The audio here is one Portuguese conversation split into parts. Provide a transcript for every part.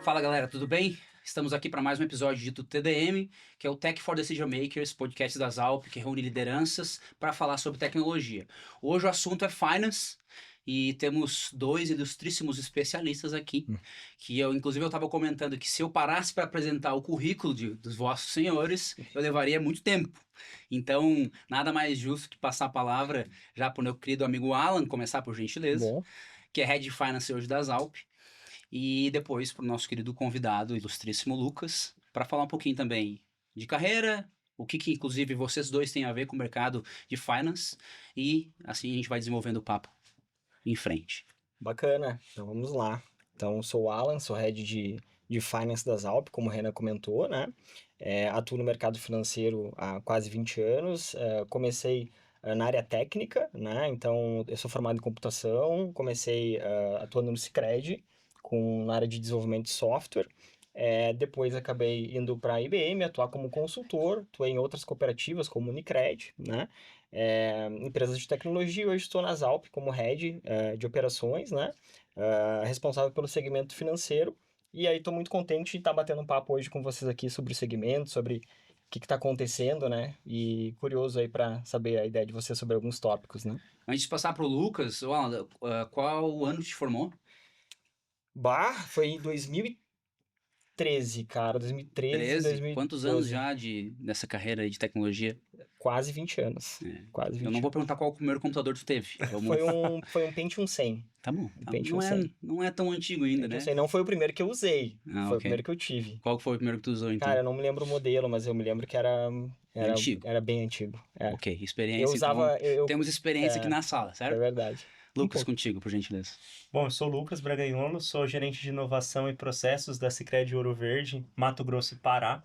Fala galera, tudo bem? Estamos aqui para mais um episódio do TDM, que é o Tech for Decision Makers, podcast das Alp, que reúne lideranças para falar sobre tecnologia. Hoje o assunto é finance e temos dois ilustríssimos especialistas aqui, que inclusive eu estava comentando que se eu parasse para apresentar o currículo dos vossos senhores, eu levaria muito tempo. Então, nada mais justo que passar a palavra já para o meu querido amigo Alan, começar por gentileza, Bom, que é Head de Finance hoje das Alp. E depois para o nosso querido convidado, ilustríssimo Lucas, para falar um pouquinho também de carreira, o que inclusive vocês dois têm a ver com o mercado de finance, e assim a gente vai desenvolvendo o papo em frente. bacana. Então vamos lá. Então, sou o Alan, sou head de Finance das Alp, como o Renan comentou, né? Atuo no mercado financeiro há quase 20 anos. Comecei na área técnica, né? Então, eu sou formado em computação, comecei atuando no Sicredi, na área de desenvolvimento de software. Depois acabei indo para a IBM, atuar como consultor, atuei em outras cooperativas, como Unicred, né? Empresas de tecnologia. Hoje estou nas Alp como head de operações, né? Responsável pelo segmento financeiro. E aí estou muito contente de estar batendo um papo hoje com vocês aqui sobre o segmento, sobre o que está acontecendo, né? E curioso aí para saber a ideia de vocês sobre alguns tópicos, né? Antes de passar para o Lucas, Alan, qual ano te formou? Bah, foi em 2013, cara, 2013, 13. Quantos anos 2012. já dessa carreira aí de tecnologia? Quase 20 anos. É, Quase eu não 20 vou anos. perguntar qual o primeiro computador tu teve. Vamos. Foi um Pentium 100. Tá bom. Um Pentium Não é, 100. não é tão antigo ainda, Pentium né? 100 não foi o primeiro que eu usei. Ah, Foi o ok. primeiro que eu tive. Qual que foi o primeiro que tu usou Cara, então? eu não me lembro o modelo, mas eu me lembro que É era, antigo. era bem antigo. Ok, Eu experiência então. usava. Temos experiência aqui É, na sala, é certo? verdade. Um Lucas, pouco. contigo, por gentileza. Bom, eu sou o Lucas Braganholo, sou gerente de inovação e processos da Sicredi Ouro Verde, Mato Grosso e Pará.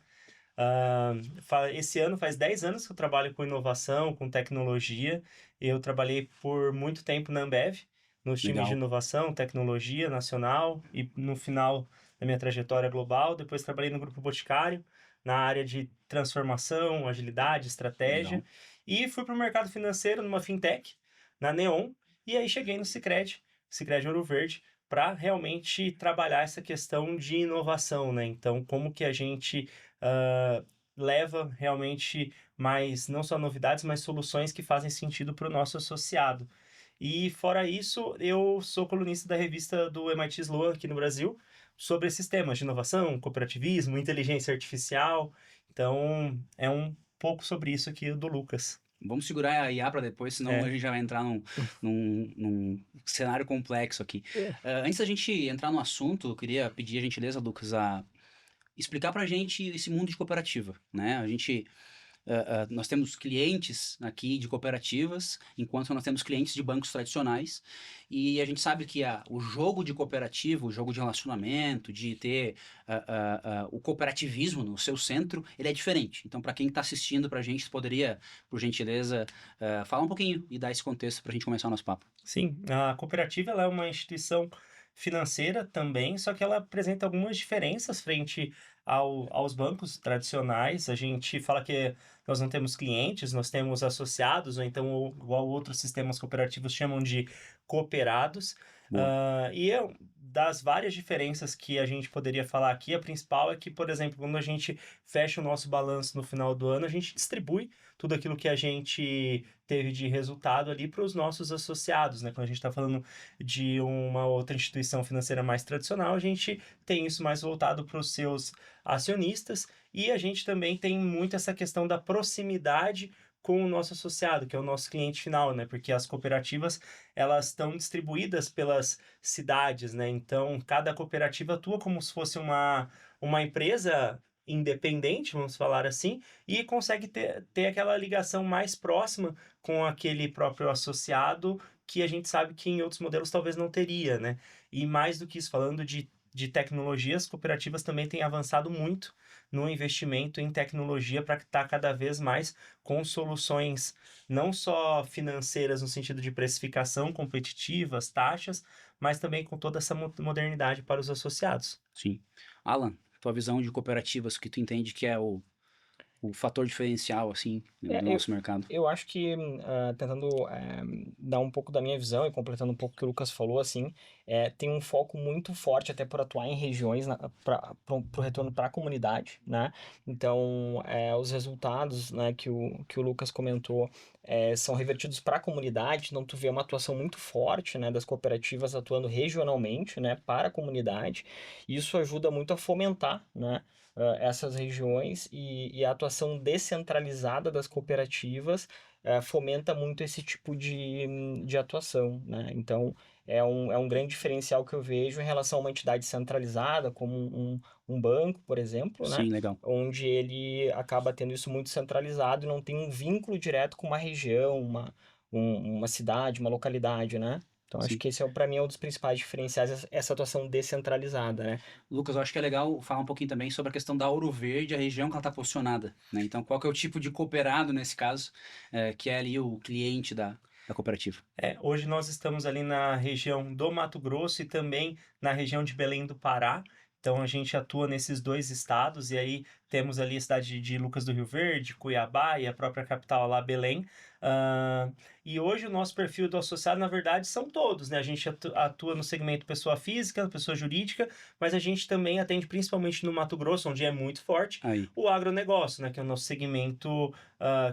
Esse ano faz 10 anos que eu trabalho com inovação, com tecnologia. Eu trabalhei por muito tempo na Ambev, nos times de Legal. inovação, tecnologia nacional e no final da minha trajetória global. Depois trabalhei no Grupo Boticário, na área de transformação, agilidade, estratégia. Legal. E fui para o mercado financeiro numa fintech, na Neon. E aí cheguei no Sicredi Ouro Verde, para realmente trabalhar essa questão de inovação, né? Então, como que a gente leva realmente mais, não só novidades, mas soluções que fazem sentido para o nosso associado. E fora isso, eu sou colunista da revista do MIT Sloan aqui no Brasil, sobre esses temas de inovação, cooperativismo, inteligência artificial. Então, é um pouco sobre isso aqui do Lucas. Vamos segurar a IA para depois, senão a É. gente já vai entrar num cenário complexo aqui. Antes da gente entrar no assunto, eu queria pedir a gentileza, Lucas, a explicar pra gente esse mundo de cooperativa, né? Nós temos clientes aqui de cooperativas, enquanto nós temos clientes de bancos tradicionais, e a gente sabe que o jogo de cooperativa, o jogo de relacionamento, de ter o cooperativismo no seu centro, ele é diferente. Então, para quem está assistindo para a gente, você poderia, por gentileza, falar um pouquinho e dar esse contexto para a gente começar o nosso papo. Sim, a cooperativa ela é uma instituição financeira também, só que ela apresenta algumas diferenças frente aos bancos tradicionais. A gente fala que nós não temos clientes, nós temos associados, ou então, igual outros sistemas cooperativos chamam de cooperados. Boa. Das várias diferenças que a gente poderia falar aqui, a principal é que, por exemplo, quando a gente fecha o nosso balanço no final do ano, a gente distribui tudo aquilo que a gente teve de resultado ali para os nossos associados, né? Quando a gente está falando de uma outra instituição financeira mais tradicional, a gente tem isso mais voltado para os seus acionistas, e a gente também tem muito essa questão da proximidade com o nosso associado, que é o nosso cliente final, né? Porque as cooperativas, elas estão distribuídas pelas cidades, né? Então, cada cooperativa atua como se fosse uma empresa independente, vamos falar assim, e consegue ter aquela ligação mais próxima com aquele próprio associado, que a gente sabe que em outros modelos talvez não teria, né? E mais do que isso, falando de tecnologias, cooperativas também têm avançado muito no investimento em tecnologia para estar cada vez mais com soluções não só financeiras no sentido de precificação, competitivas, taxas, mas também com toda essa modernidade para os associados. Sim. Alan, tua visão de cooperativas, que tu entende que é o fator diferencial, assim, do É, nosso mercado? eu acho que, tentando dar um pouco da minha visão e completando um pouco o que o Lucas falou, assim, tem um foco muito forte até por atuar em regiões para o retorno para a comunidade, né? Então, os resultados, né, que o Lucas comentou são revertidos para a comunidade, então tu vê uma atuação muito forte, né, das cooperativas atuando regionalmente, né, para a comunidade, e isso ajuda muito a fomentar, né, essas regiões e a atuação descentralizada das cooperativas fomenta muito esse tipo de atuação, né? Então, é um grande diferencial que eu vejo em relação a uma entidade centralizada, como um banco, por exemplo, né? Sim, legal. Onde ele acaba tendo isso muito centralizado e não tem um vínculo direto com uma região, uma cidade, uma localidade, né? Então, acho Sim. que esse para mim é um dos principais diferenciais, essa atuação descentralizada, né? Lucas, eu acho que é legal falar um pouquinho também sobre a questão da Ouro Verde, a região que ela está posicionada, né? Então, qual que é o tipo de cooperado nesse caso, que é ali o cliente da cooperativa? Hoje nós estamos ali na região do Mato Grosso e também na região de Belém do Pará. Então a gente atua nesses dois estados e aí temos ali a cidade de Lucas do Rio Verde, Cuiabá e a própria capital lá, Belém. E hoje o nosso perfil do associado, na verdade, são todos, né? A gente atua no segmento pessoa física, pessoa jurídica, mas a gente também atende principalmente no Mato Grosso, onde é muito forte, Aí, o agronegócio, né? Que é o nosso segmento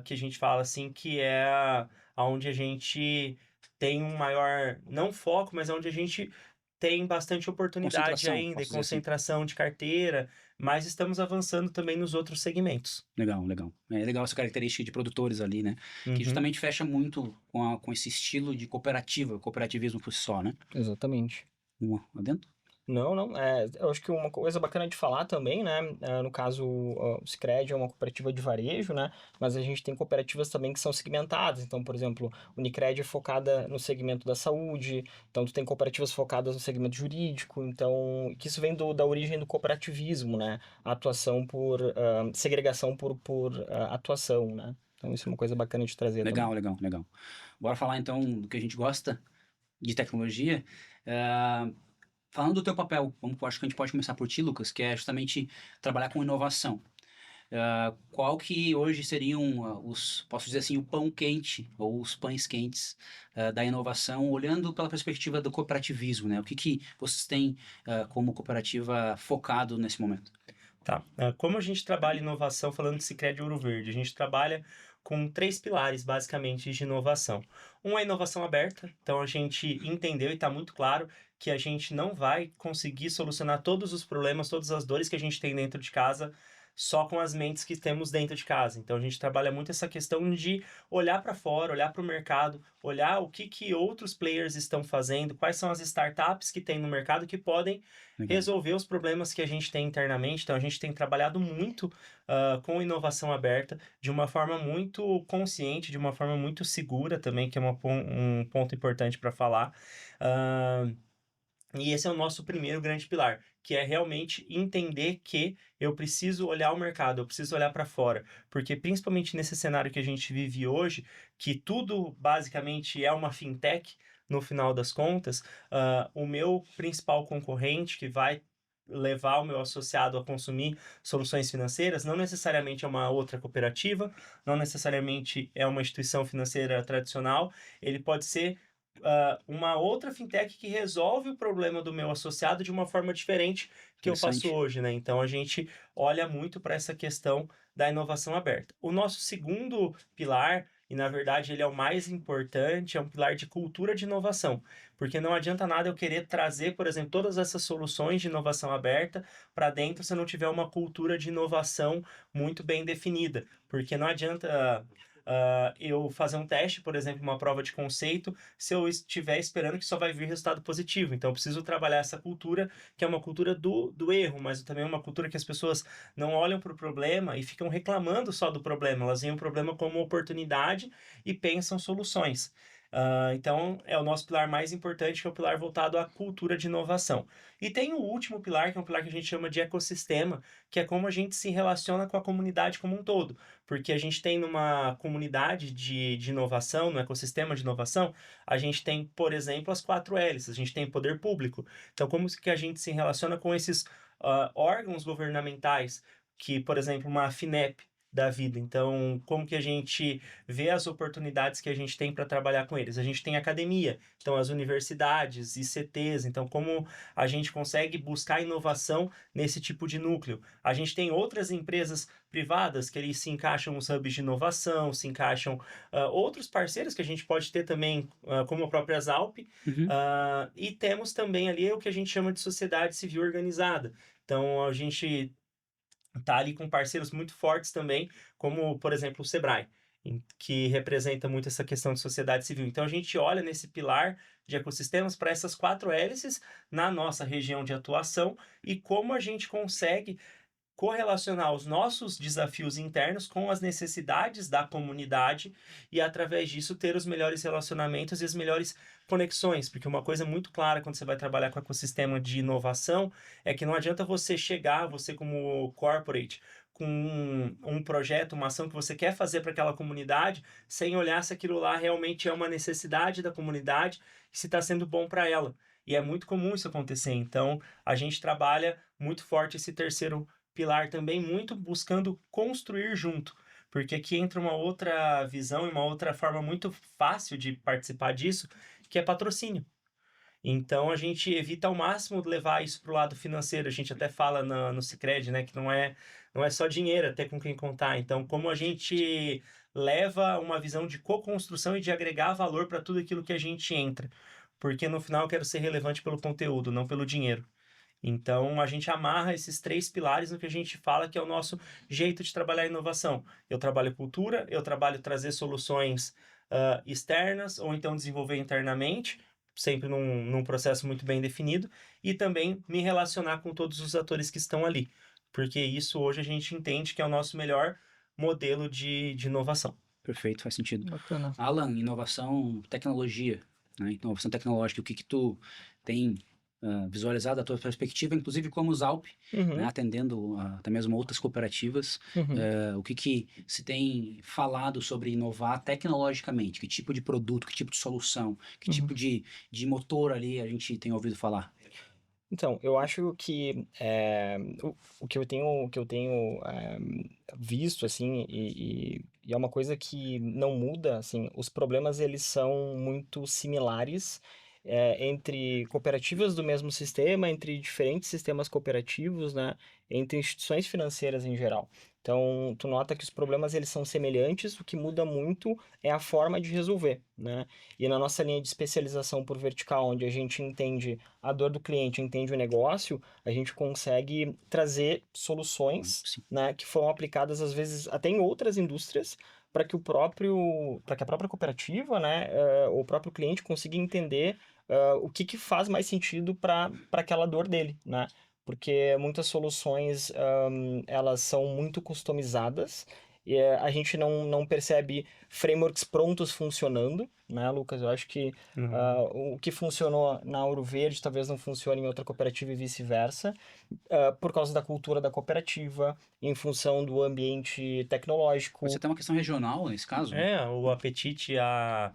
que a gente fala assim, que é onde a gente tem um maior, não foco, mas onde a gente tem bastante oportunidade concentração, ainda e posso dizer assim. concentração de carteira, mas estamos avançando também nos outros segmentos. Legal, legal. É legal essa característica de produtores ali, né? Que Uhum. justamente fecha muito com esse estilo de cooperativa, cooperativismo por si só, né? Exatamente. Lá dentro? Não, não. Eu acho que uma coisa bacana de falar também, né? No caso, o Sicredi é uma cooperativa de varejo, né? Mas a gente tem cooperativas também que são segmentadas. Então, por exemplo, o Unicred é focada no segmento da saúde. Então, tu tem cooperativas focadas no segmento jurídico. Então, que isso vem da origem do cooperativismo, né? A atuação por segregação por atuação, né? Então, isso é uma coisa bacana de trazer também. Legal, legal, legal. Bora falar então do que a gente gosta de tecnologia. Ah, falando do teu papel, acho que a gente pode começar por ti, Lucas, que é justamente trabalhar com inovação. Qual que hoje seriam posso dizer assim, o pão quente ou os pães quentes da inovação, olhando pela perspectiva do cooperativismo, né? O que que vocês têm como cooperativa focado nesse momento? Tá. Como a gente trabalha inovação, falando de Sicredi Ouro Verde, a gente trabalha com 3 pilares, basicamente, de inovação. Um é a inovação aberta, então a gente entendeu e está muito claro que a gente não vai conseguir solucionar todos os problemas, todas as dores que a gente tem dentro de casa só com as mentes que temos dentro de casa. Então a gente trabalha muito essa questão de olhar para fora, olhar para o mercado, olhar o que outros players estão fazendo, quais são as startups que tem no mercado que podem Legal. resolver os problemas que a gente tem internamente. Então, a gente tem trabalhado muito com inovação aberta, de uma forma muito consciente, de uma forma muito segura também, que é um ponto importante para falar. Uh, e esse é o nosso primeiro grande pilar, que é realmente entender que eu preciso olhar o mercado, eu preciso olhar para fora, porque principalmente nesse cenário que a gente vive hoje, que tudo basicamente é uma fintech, no final das contas, o meu principal concorrente que vai levar o meu associado a consumir soluções financeiras não necessariamente é uma outra cooperativa, não necessariamente é uma instituição financeira tradicional, ele pode ser uma outra fintech que resolve o problema do meu associado de uma forma diferente que eu faço Interessante. hoje, né? Então a gente olha muito para essa questão da inovação aberta. O nosso segundo pilar, e na verdade ele é o mais importante, é um pilar de cultura de inovação, porque não adianta nada eu querer trazer, por exemplo, todas essas soluções de inovação aberta para dentro se eu não tiver uma cultura de inovação muito bem definida, porque não adianta eu fazer um teste, por exemplo, uma prova de conceito, se eu estiver esperando que só vai vir resultado positivo. Então, eu preciso trabalhar essa cultura, que é uma cultura do erro, mas também é uma cultura que as pessoas não olham para o problema e ficam reclamando só do problema. Elas veem o problema como uma oportunidade e pensam soluções. Então, é o nosso pilar mais importante, que é o pilar voltado à cultura de inovação. E tem o último pilar, que é um pilar que a gente chama de ecossistema, que é como a gente se relaciona com a comunidade como um todo. Porque a gente tem numa comunidade de inovação, no ecossistema de inovação, a gente tem, por exemplo, as 4 L's, a gente tem poder público. Então, como que a gente se relaciona com esses órgãos governamentais, que, por exemplo, uma FINEP da vida. Então, como que a gente vê as oportunidades que a gente tem para trabalhar com eles? A gente tem academia, então as universidades, ICTs, então como a gente consegue buscar inovação nesse tipo de núcleo? A gente tem outras empresas privadas que eles se encaixam nos hubs de inovação, se encaixam outros parceiros que a gente pode ter também, como a própria Zalp, Uhum. e temos também ali o que a gente chama de sociedade civil organizada. Então, a gente tá ali com parceiros muito fortes também, como, por exemplo, o Sebrae, que representa muito essa questão de sociedade civil. Então, a gente olha nesse pilar de ecossistemas para essas 4 hélices na nossa região de atuação e como a gente consegue correlacionar os nossos desafios internos com as necessidades da comunidade e, através disso, ter os melhores relacionamentos e as melhores conexões. Porque uma coisa muito clara quando você vai trabalhar com ecossistema de inovação é que não adianta você chegar, você como corporate, com um projeto, uma ação que você quer fazer para aquela comunidade, sem olhar se aquilo lá realmente é uma necessidade da comunidade e se está sendo bom para ela. E é muito comum isso acontecer. Então, a gente trabalha muito forte esse terceiro pilar também, muito buscando construir junto, porque aqui entra uma outra visão e uma outra forma muito fácil de participar disso, que é patrocínio. Então a gente evita ao máximo levar isso para o lado financeiro. A gente até fala no Sicredi, né, que não é só dinheiro, até com quem contar. Então, como a gente leva uma visão de co-construção e de agregar valor para tudo aquilo que a gente entra. Porque no final eu quero ser relevante pelo conteúdo, não pelo dinheiro. Então, a gente amarra esses 3 pilares no que a gente fala que é o nosso jeito de trabalhar a inovação. Eu trabalho cultura, eu trabalho trazer soluções externas ou então desenvolver internamente, sempre num processo muito bem definido, e também me relacionar com todos os atores que estão ali, porque isso hoje a gente entende que é o nosso melhor modelo de inovação. Perfeito, faz sentido. Bacana. Alan, inovação, tecnologia, né? Inovação tecnológica, o que que tu tem visualizado da tua perspectiva, inclusive como Zalp, né? Atendendo até mesmo outras cooperativas, o que que se tem falado sobre inovar tecnologicamente? Que tipo de produto, que tipo de solução, que tipo de motor ali a gente tem ouvido falar? Então, eu acho que o que eu tenho visto, assim, e é uma coisa que não muda, assim, os problemas eles são muito similares entre cooperativas do mesmo sistema, entre diferentes sistemas cooperativos, né, entre instituições financeiras em geral. Então, tu nota que os problemas eles são semelhantes, o que muda muito é a forma de resolver, né? E na nossa linha de especialização por vertical, onde a gente entende a dor do cliente, entende o negócio, a gente consegue trazer soluções, Sim. né, que foram aplicadas às vezes até em outras indústrias para que a própria cooperativa, né, ou o próprio cliente consiga entender o que que faz mais sentido para aquela dor dele, né? Porque muitas soluções elas são muito customizadas e a gente não percebe frameworks prontos funcionando, né, Lucas? Eu acho que o que funcionou na Ouro Verde talvez não funcione em outra cooperativa e vice-versa, por causa da cultura da cooperativa, em função do ambiente tecnológico. Você tem uma questão regional nesse caso? O apetite a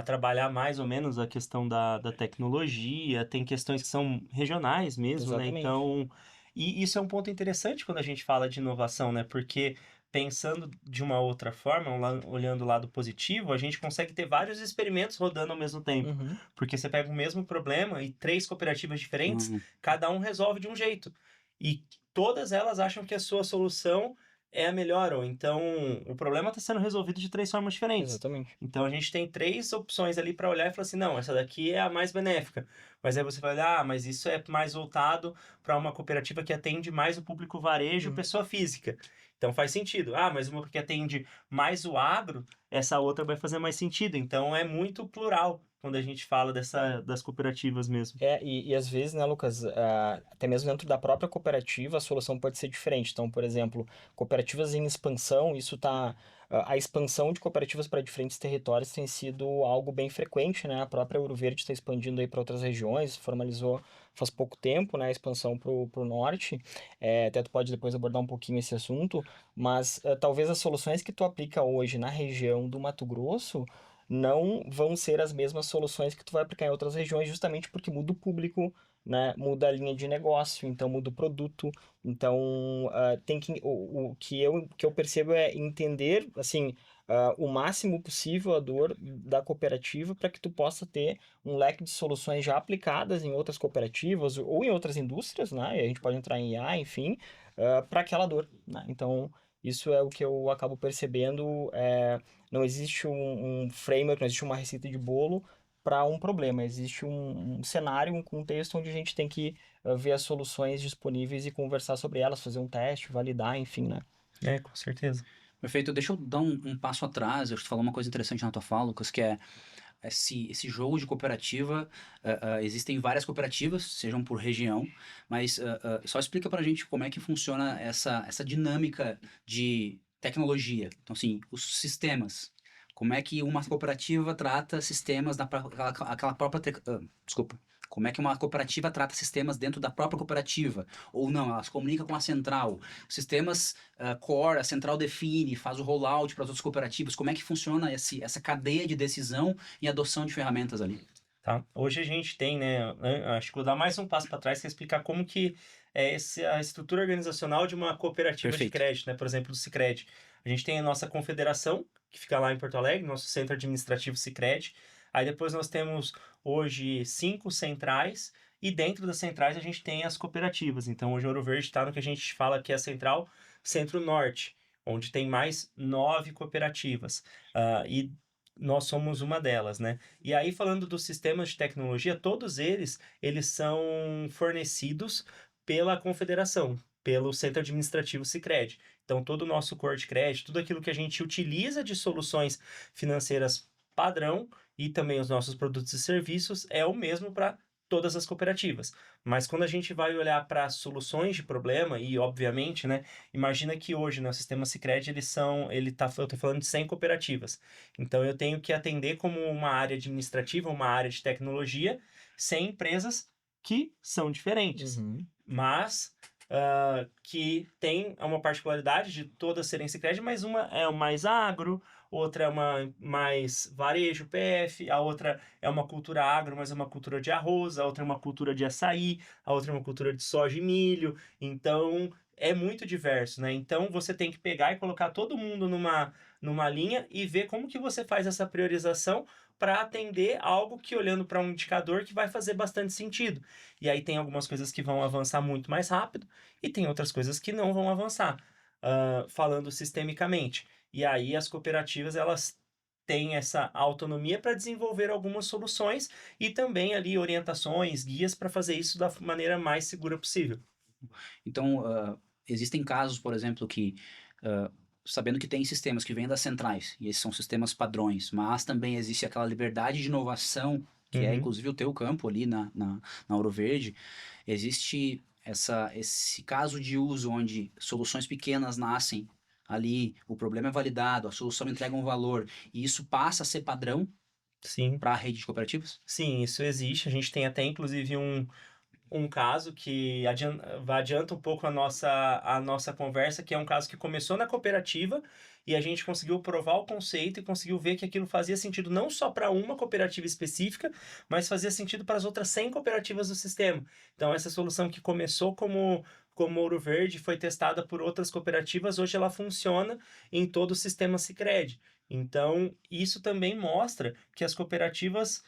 trabalhar mais ou menos a questão da tecnologia, tem questões que são regionais mesmo, né? Exatamente. Então, e isso é um ponto interessante quando a gente fala de inovação, né? Porque pensando de uma outra forma, olhando o lado positivo, a gente consegue ter vários experimentos rodando ao mesmo tempo. Uhum. Porque você pega o mesmo problema e 3 cooperativas diferentes, Uhum. cada um resolve de um jeito. E todas elas acham que a sua solução é a melhor, ou então o problema está sendo resolvido de 3 formas diferentes. Exatamente. Então a gente tem 3 opções ali para olhar e falar assim, não, essa daqui é a mais benéfica. Mas aí você vai olhar, mas isso é mais voltado para uma cooperativa que atende mais o público varejo, pessoa física. Então faz sentido. Ah, mas uma que atende mais o agro, essa outra vai fazer mais sentido. Então é muito plural quando a gente fala das cooperativas mesmo. E às vezes, né, Lucas, até mesmo dentro da própria cooperativa, a solução pode ser diferente. Então, por exemplo, cooperativas em expansão, a expansão de cooperativas para diferentes territórios tem sido algo bem frequente, né? A própria Ouro Verde está expandindo aí para outras regiões, formalizou faz pouco tempo, né, a expansão para o norte. Até tu pode depois abordar um pouquinho esse assunto, mas talvez as soluções que tu aplica hoje na região do Mato Grosso não vão ser as mesmas soluções que tu vai aplicar em outras regiões, justamente porque muda o público, né? Muda a linha de negócio, então muda o produto. Então, tem que, o que eu percebo é entender, assim, o máximo possível a dor da cooperativa para que tu possa ter um leque de soluções já aplicadas em outras cooperativas ou em outras indústrias, né? E a gente pode entrar em IA, enfim, para aquela dor, né? Então, isso é o que eu acabo percebendo. Não existe um framework, não existe uma receita de bolo para um problema. Existe um cenário, um contexto onde a gente tem que ver as soluções disponíveis e conversar sobre elas, fazer um teste, validar, enfim, né? Com certeza. Perfeito. Deixa eu dar um passo atrás. Eu te falou uma coisa interessante na tua fala, Lucas, que é esse jogo de cooperativa. Existem várias cooperativas, sejam por região, mas só explica pra gente como é que funciona essa dinâmica de tecnologia. Então, assim, os sistemas. Como é que uma cooperativa trata sistemas aquela própria. Desculpa. Como é que uma cooperativa trata sistemas dentro da própria cooperativa? Ou não, ela se comunica com a central. Sistemas core, a central define, faz o rollout para as outras cooperativas. Como é que funciona essa cadeia de decisão e adoção de ferramentas ali? Tá? Hoje a gente tem, né? Acho que vou dar mais um passo para trás para explicar como que é a estrutura organizacional de uma cooperativa de Perfeito. crédito, né? Por exemplo, do Sicredi. A gente tem a nossa confederação, que fica lá em Porto Alegre, nosso centro administrativo Sicredi. Aí depois nós temos hoje 5 centrais, e dentro das centrais a gente tem as cooperativas. Então hoje Ouro Verde está no que a gente fala que é a Central Centro-Norte, onde tem mais 9 cooperativas. E nós somos uma delas, né? E aí, falando dos sistemas de tecnologia, todos eles são fornecidos pela confederação, pelo Centro Administrativo Sicredi. Então, todo o nosso core de crédito, tudo aquilo que a gente utiliza de soluções financeiras padrão e também os nossos produtos e serviços é o mesmo para todas as cooperativas. Mas quando a gente vai olhar para soluções de problema, e obviamente, né, imagina que hoje no sistema Sicredi eu estou falando de 100 cooperativas. Então eu tenho que atender como uma área administrativa, uma área de tecnologia, 100 empresas que são diferentes, mas que tem uma particularidade de todas serem Sicredi, mas uma é mais agro, outra é uma mais varejo, PF, a outra é uma cultura agro, mas é uma cultura de arroz, a outra é uma cultura de açaí, a outra é uma cultura de soja e milho. Então é muito diverso, né? Então você tem que pegar e colocar todo mundo numa linha e ver como que você faz essa priorização para atender algo que, olhando para um indicador, que vai fazer bastante sentido. E aí tem algumas coisas que vão avançar muito mais rápido e tem outras coisas que não vão avançar, falando sistemicamente. E aí as cooperativas, elas têm essa autonomia para desenvolver algumas soluções e também ali orientações, guias para fazer isso da maneira mais segura possível. Então, existem casos, por exemplo, que, sabendo que tem sistemas que vêm das centrais, e esses são sistemas padrões, mas também existe aquela liberdade de inovação, que é Uhum. inclusive o teu campo ali na Ouro Verde, existe esse caso de uso onde soluções pequenas nascem ali, o problema é validado, a solução entrega um valor, e isso passa a ser padrão Sim, para a rede de cooperativas? sim, isso existe. A gente tem até, inclusive, um caso que adianta um pouco a nossa conversa, que é um caso que começou na cooperativa e a gente conseguiu provar o conceito e conseguiu ver que aquilo fazia sentido não só para uma cooperativa específica, mas fazia sentido para as outras 100 cooperativas do sistema. Então, essa solução que começou como Ouro Verde foi testada por outras cooperativas, hoje ela funciona em todo o sistema Sicredi. Então, isso também mostra que as cooperativas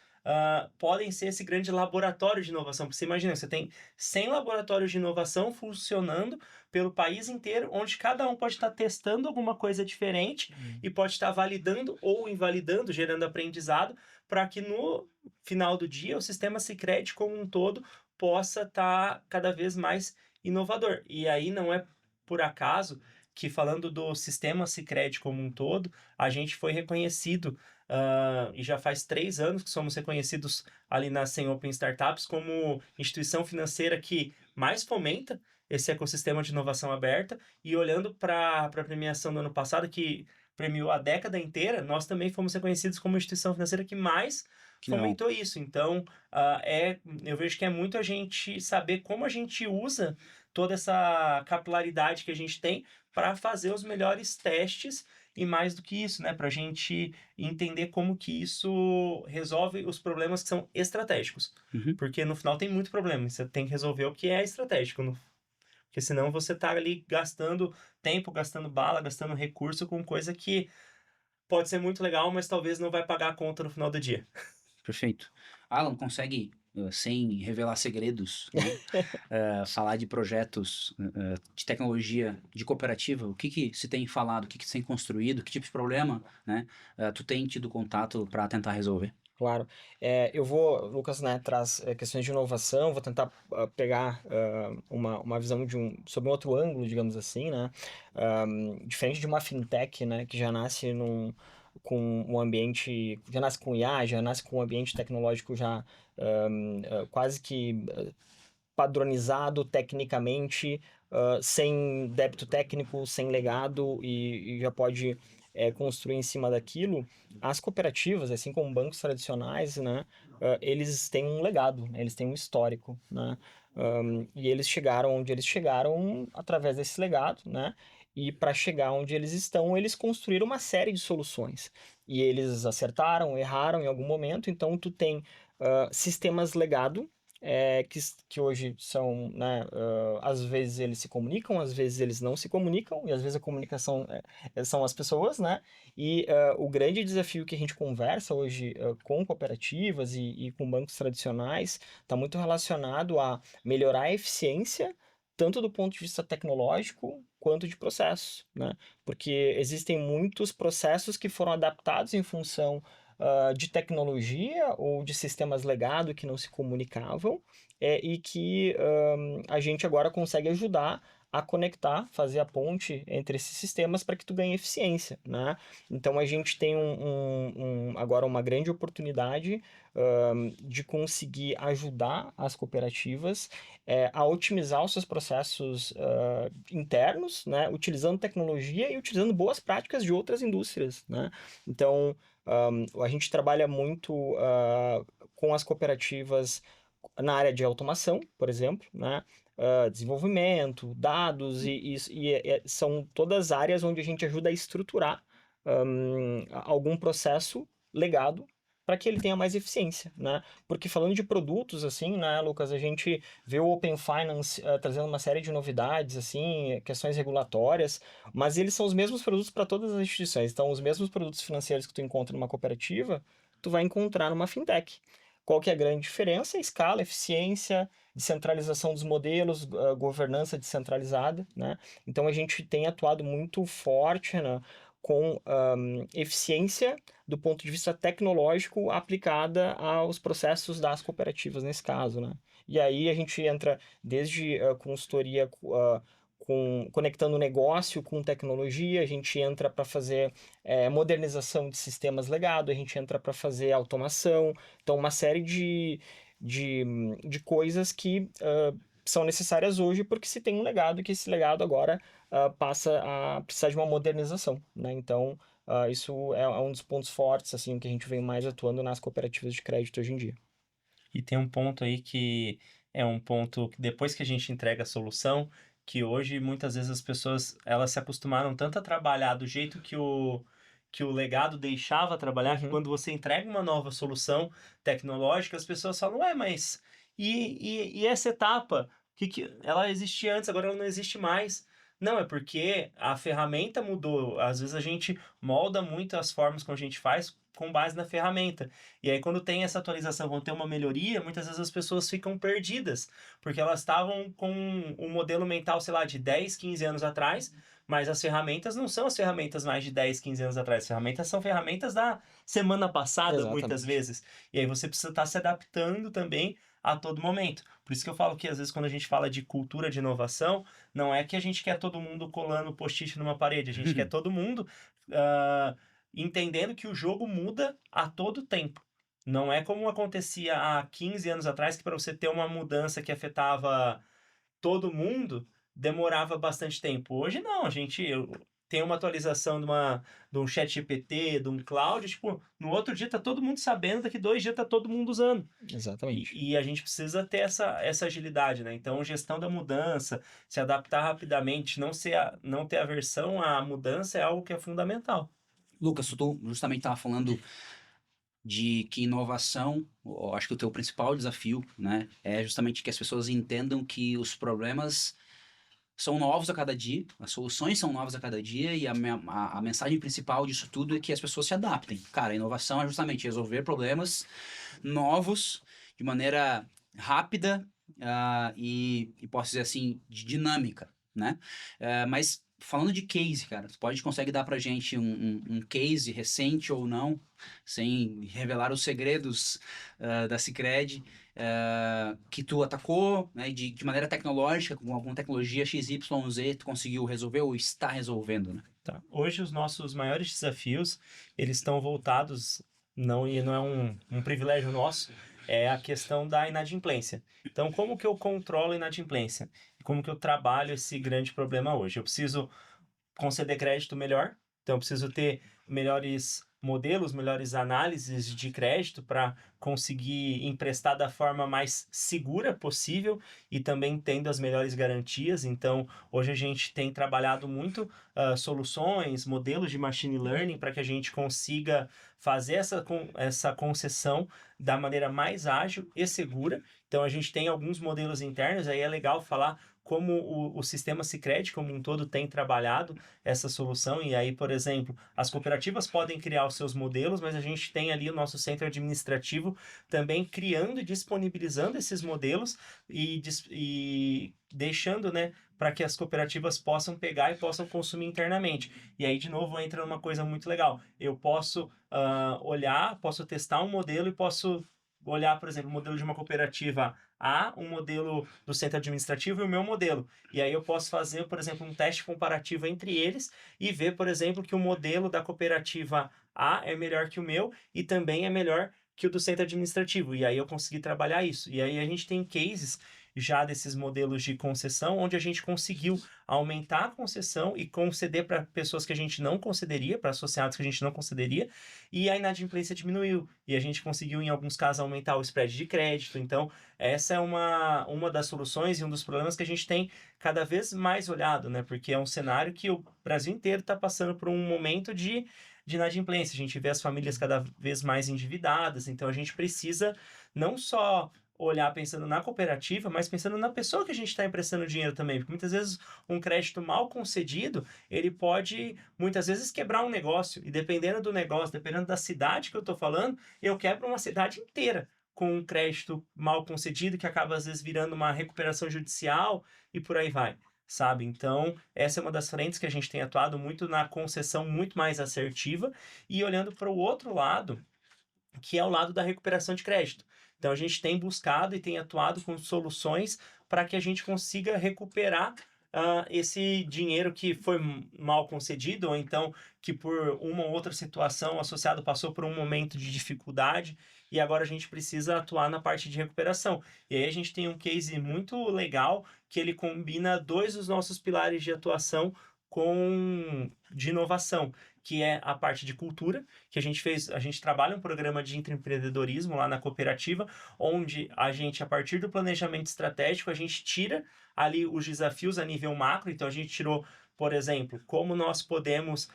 podem ser esse grande laboratório de inovação. Porque você imagina, você tem 100 laboratórios de inovação funcionando pelo país inteiro, onde cada um pode estar testando alguma coisa diferente e pode estar validando ou invalidando, gerando aprendizado, para que no final do dia o sistema Sicredi como um todo possa estar cada vez mais inovador. E aí não é por acaso que, falando do sistema Sicredi como um todo, a gente foi reconhecido e já faz 3 anos que somos reconhecidos ali na Sem Open Startups como instituição financeira que mais fomenta esse ecossistema de inovação aberta. E olhando para a premiação do ano passado, que premiou a década inteira, nós também fomos reconhecidos como instituição financeira que mais Que legal. fomentou isso. Então, eu vejo que é muito a gente saber como a gente usa toda essa capilaridade que a gente tem para fazer os melhores testes e mais do que isso, né, para a gente entender como que isso resolve os problemas que são estratégicos. Uhum. Porque no final tem muito problema, você tem que resolver o que é estratégico, porque senão você tá ali gastando tempo, gastando bala, gastando recurso com coisa que pode ser muito legal, mas talvez não vai pagar a conta no final do dia. Perfeito. Alan, consegue, sem revelar segredos, né, falar de projetos de tecnologia, de cooperativa? O que que se tem falado, o que que se tem construído, que tipo de problema, né, tu tem tido contato para tentar resolver? Claro. Eu vou, Lucas, né, traz questões de inovação, vou tentar pegar uma visão sobre um outro ângulo, digamos assim, né? Diferente de uma fintech, né, que já nasce com um ambiente, já nasce com IA, já nasce com um ambiente tecnológico já quase que padronizado tecnicamente, sem débito técnico, sem legado e já pode construir em cima daquilo. As cooperativas, assim como bancos tradicionais, né, eles têm um legado, né, eles têm um histórico, né, e eles chegaram onde eles chegaram através desse legado, né, e para chegar onde eles estão, eles construíram uma série de soluções. E eles acertaram, erraram em algum momento, então tu tem sistemas legado, que hoje são, né, às vezes eles se comunicam, às vezes eles não se comunicam, e às vezes a comunicação são as pessoas, né? E o grande desafio que a gente conversa hoje com cooperativas e com bancos tradicionais está muito relacionado a melhorar a eficiência, tanto do ponto de vista tecnológico quanto de processo, né? Porque existem muitos processos que foram adaptados em função de tecnologia ou de sistemas legado que não se comunicavam e que a gente agora consegue ajudar a conectar, fazer a ponte entre esses sistemas para que tu ganhe eficiência, né? Então a gente tem agora uma grande oportunidade de conseguir ajudar as cooperativas a otimizar os seus processos internos, né? Utilizando tecnologia e utilizando boas práticas de outras indústrias, né? Então a gente trabalha muito com as cooperativas na área de automação, por exemplo, né? Desenvolvimento, dados, são todas áreas onde a gente ajuda a estruturar algum processo legado para que ele tenha mais eficiência, né? Porque falando de produtos, assim, né, Lucas, a gente vê o Open Finance trazendo uma série de novidades, assim, questões regulatórias, mas eles são os mesmos produtos para todas as instituições. Então, os mesmos produtos financeiros que tu encontra numa cooperativa, tu vai encontrar numa fintech. Qual que é a grande diferença? Escala, eficiência, descentralização dos modelos, governança descentralizada, né? Então, a gente tem atuado muito forte, né, com eficiência do ponto de vista tecnológico aplicada aos processos das cooperativas, nesse caso, né? E aí a gente entra desde consultoria conectando o negócio com tecnologia, a gente entra para fazer modernização de sistemas legado, a gente entra para fazer automação, então uma série de coisas que são necessárias hoje porque se tem um legado e que esse legado agora passa a precisar de uma modernização, né? Então, isso é um dos pontos fortes, assim, que a gente vem mais atuando nas cooperativas de crédito hoje em dia. E tem um ponto aí que é um ponto que depois que a gente entrega a solução, que hoje muitas vezes as pessoas elas se acostumaram tanto a trabalhar do jeito que o legado deixava trabalhar, que Uhum. quando você entrega uma nova solução tecnológica, as pessoas falam, ué, mas e essa etapa? Que ela existia antes, agora ela não existe mais. Não, é porque a ferramenta mudou. Às vezes a gente molda muito as formas como a gente faz com base na ferramenta. E aí, quando tem essa atualização, quando tem uma melhoria, muitas vezes as pessoas ficam perdidas, porque elas estavam com um modelo mental, sei lá, de 10, 15 anos atrás, mas as ferramentas não são as ferramentas mais de 10, 15 anos atrás. As ferramentas são ferramentas da semana passada, muitas Exatamente. vezes. E aí você precisa estar se adaptando também a todo momento. Por isso que eu falo que, às vezes, quando a gente fala de cultura de inovação, não é que a gente quer todo mundo colando post-it numa parede, a gente quer todo mundo entendendo que o jogo muda a todo tempo. Não é como acontecia há 15 anos atrás, que para você ter uma mudança que afetava todo mundo, demorava bastante tempo. Hoje não, tem uma atualização de um chat GPT, de um cloud, tipo, no outro dia tá todo mundo sabendo, daqui 2 dias tá todo mundo usando. Exatamente. E a gente precisa ter essa agilidade, né? Então, gestão da mudança, se adaptar rapidamente, não ter aversão à mudança é algo que é fundamental. Lucas, tu justamente estava falando de que inovação, eu acho que o teu principal desafio, né, é justamente que as pessoas entendam que os problemas são novos a cada dia, as soluções são novas a cada dia e a mensagem principal disso tudo é que as pessoas se adaptem. Cara, a inovação é justamente resolver problemas novos de maneira rápida e posso dizer assim, de dinâmica, né? Mas falando de case, cara, tu consegue dar pra gente um case recente ou não, sem revelar os segredos da Sicredi, que tu atacou, né, de maneira tecnológica, com alguma tecnologia XYZ, tu conseguiu resolver ou está resolvendo, né? Tá. Hoje, os nossos maiores desafios, eles estão voltados, não é um privilégio nosso, é a questão da inadimplência. Então, como que eu controlo a inadimplência? Como que eu trabalho esse grande problema hoje? Eu preciso conceder crédito melhor, então eu preciso ter melhores modelos, melhores análises de crédito para conseguir emprestar da forma mais segura possível e também tendo as melhores garantias. Então, hoje a gente tem trabalhado muito soluções, modelos de machine learning para que a gente consiga fazer essa concessão da maneira mais ágil e segura. Então, a gente tem alguns modelos internos, aí é legal falar como o sistema Sicredi como um todo tem trabalhado essa solução. E aí, por exemplo, as cooperativas podem criar os seus modelos, mas a gente tem ali o nosso centro administrativo também criando e disponibilizando esses modelos e deixando, né, para que as cooperativas possam pegar e possam consumir internamente. E aí, de novo, entra uma coisa muito legal. Eu posso olhar, posso testar um modelo e posso olhar, por exemplo, o modelo de uma cooperativa A, um modelo do centro administrativo e o meu modelo. E aí eu posso fazer, por exemplo, um teste comparativo entre eles e ver, por exemplo, que o modelo da cooperativa A é melhor que o meu e também é melhor que o do centro administrativo. E aí eu consegui trabalhar isso. E aí a gente tem cases já desses modelos de concessão, onde a gente conseguiu aumentar a concessão e conceder para pessoas que a gente não concederia, para associados que a gente não concederia, e a inadimplência diminuiu. E a gente conseguiu, em alguns casos, aumentar o spread de crédito. Então, essa é uma das soluções e um dos problemas que a gente tem cada vez mais olhado, né? Porque é um cenário que o Brasil inteiro está passando por um momento de inadimplência. A gente vê as famílias cada vez mais endividadas, então a gente precisa não só olhar pensando na cooperativa, mas pensando na pessoa que a gente está emprestando dinheiro também, porque muitas vezes um crédito mal concedido, ele pode muitas vezes quebrar um negócio, e dependendo do negócio, dependendo da cidade que eu estou falando, eu quebro uma cidade inteira com um crédito mal concedido, que acaba às vezes virando uma recuperação judicial e por aí vai. Sabe? Então, essa é uma das frentes que a gente tem atuado muito na concessão muito mais assertiva e olhando para o outro lado, que é o lado da recuperação de crédito. Então, a gente tem buscado e tem atuado com soluções para que a gente consiga recuperar esse dinheiro que foi mal concedido, ou então que por uma ou outra situação o associado passou por um momento de dificuldade e agora a gente precisa atuar na parte de recuperação. E aí a gente tem um case muito legal que ele combina 2 dos nossos pilares de atuação de inovação, que é a parte de cultura, que a gente trabalha um programa de intraempreendedorismo lá na cooperativa, onde a gente, a partir do planejamento estratégico, a gente tira ali os desafios a nível macro. Então a gente tirou, por exemplo, como nós podemos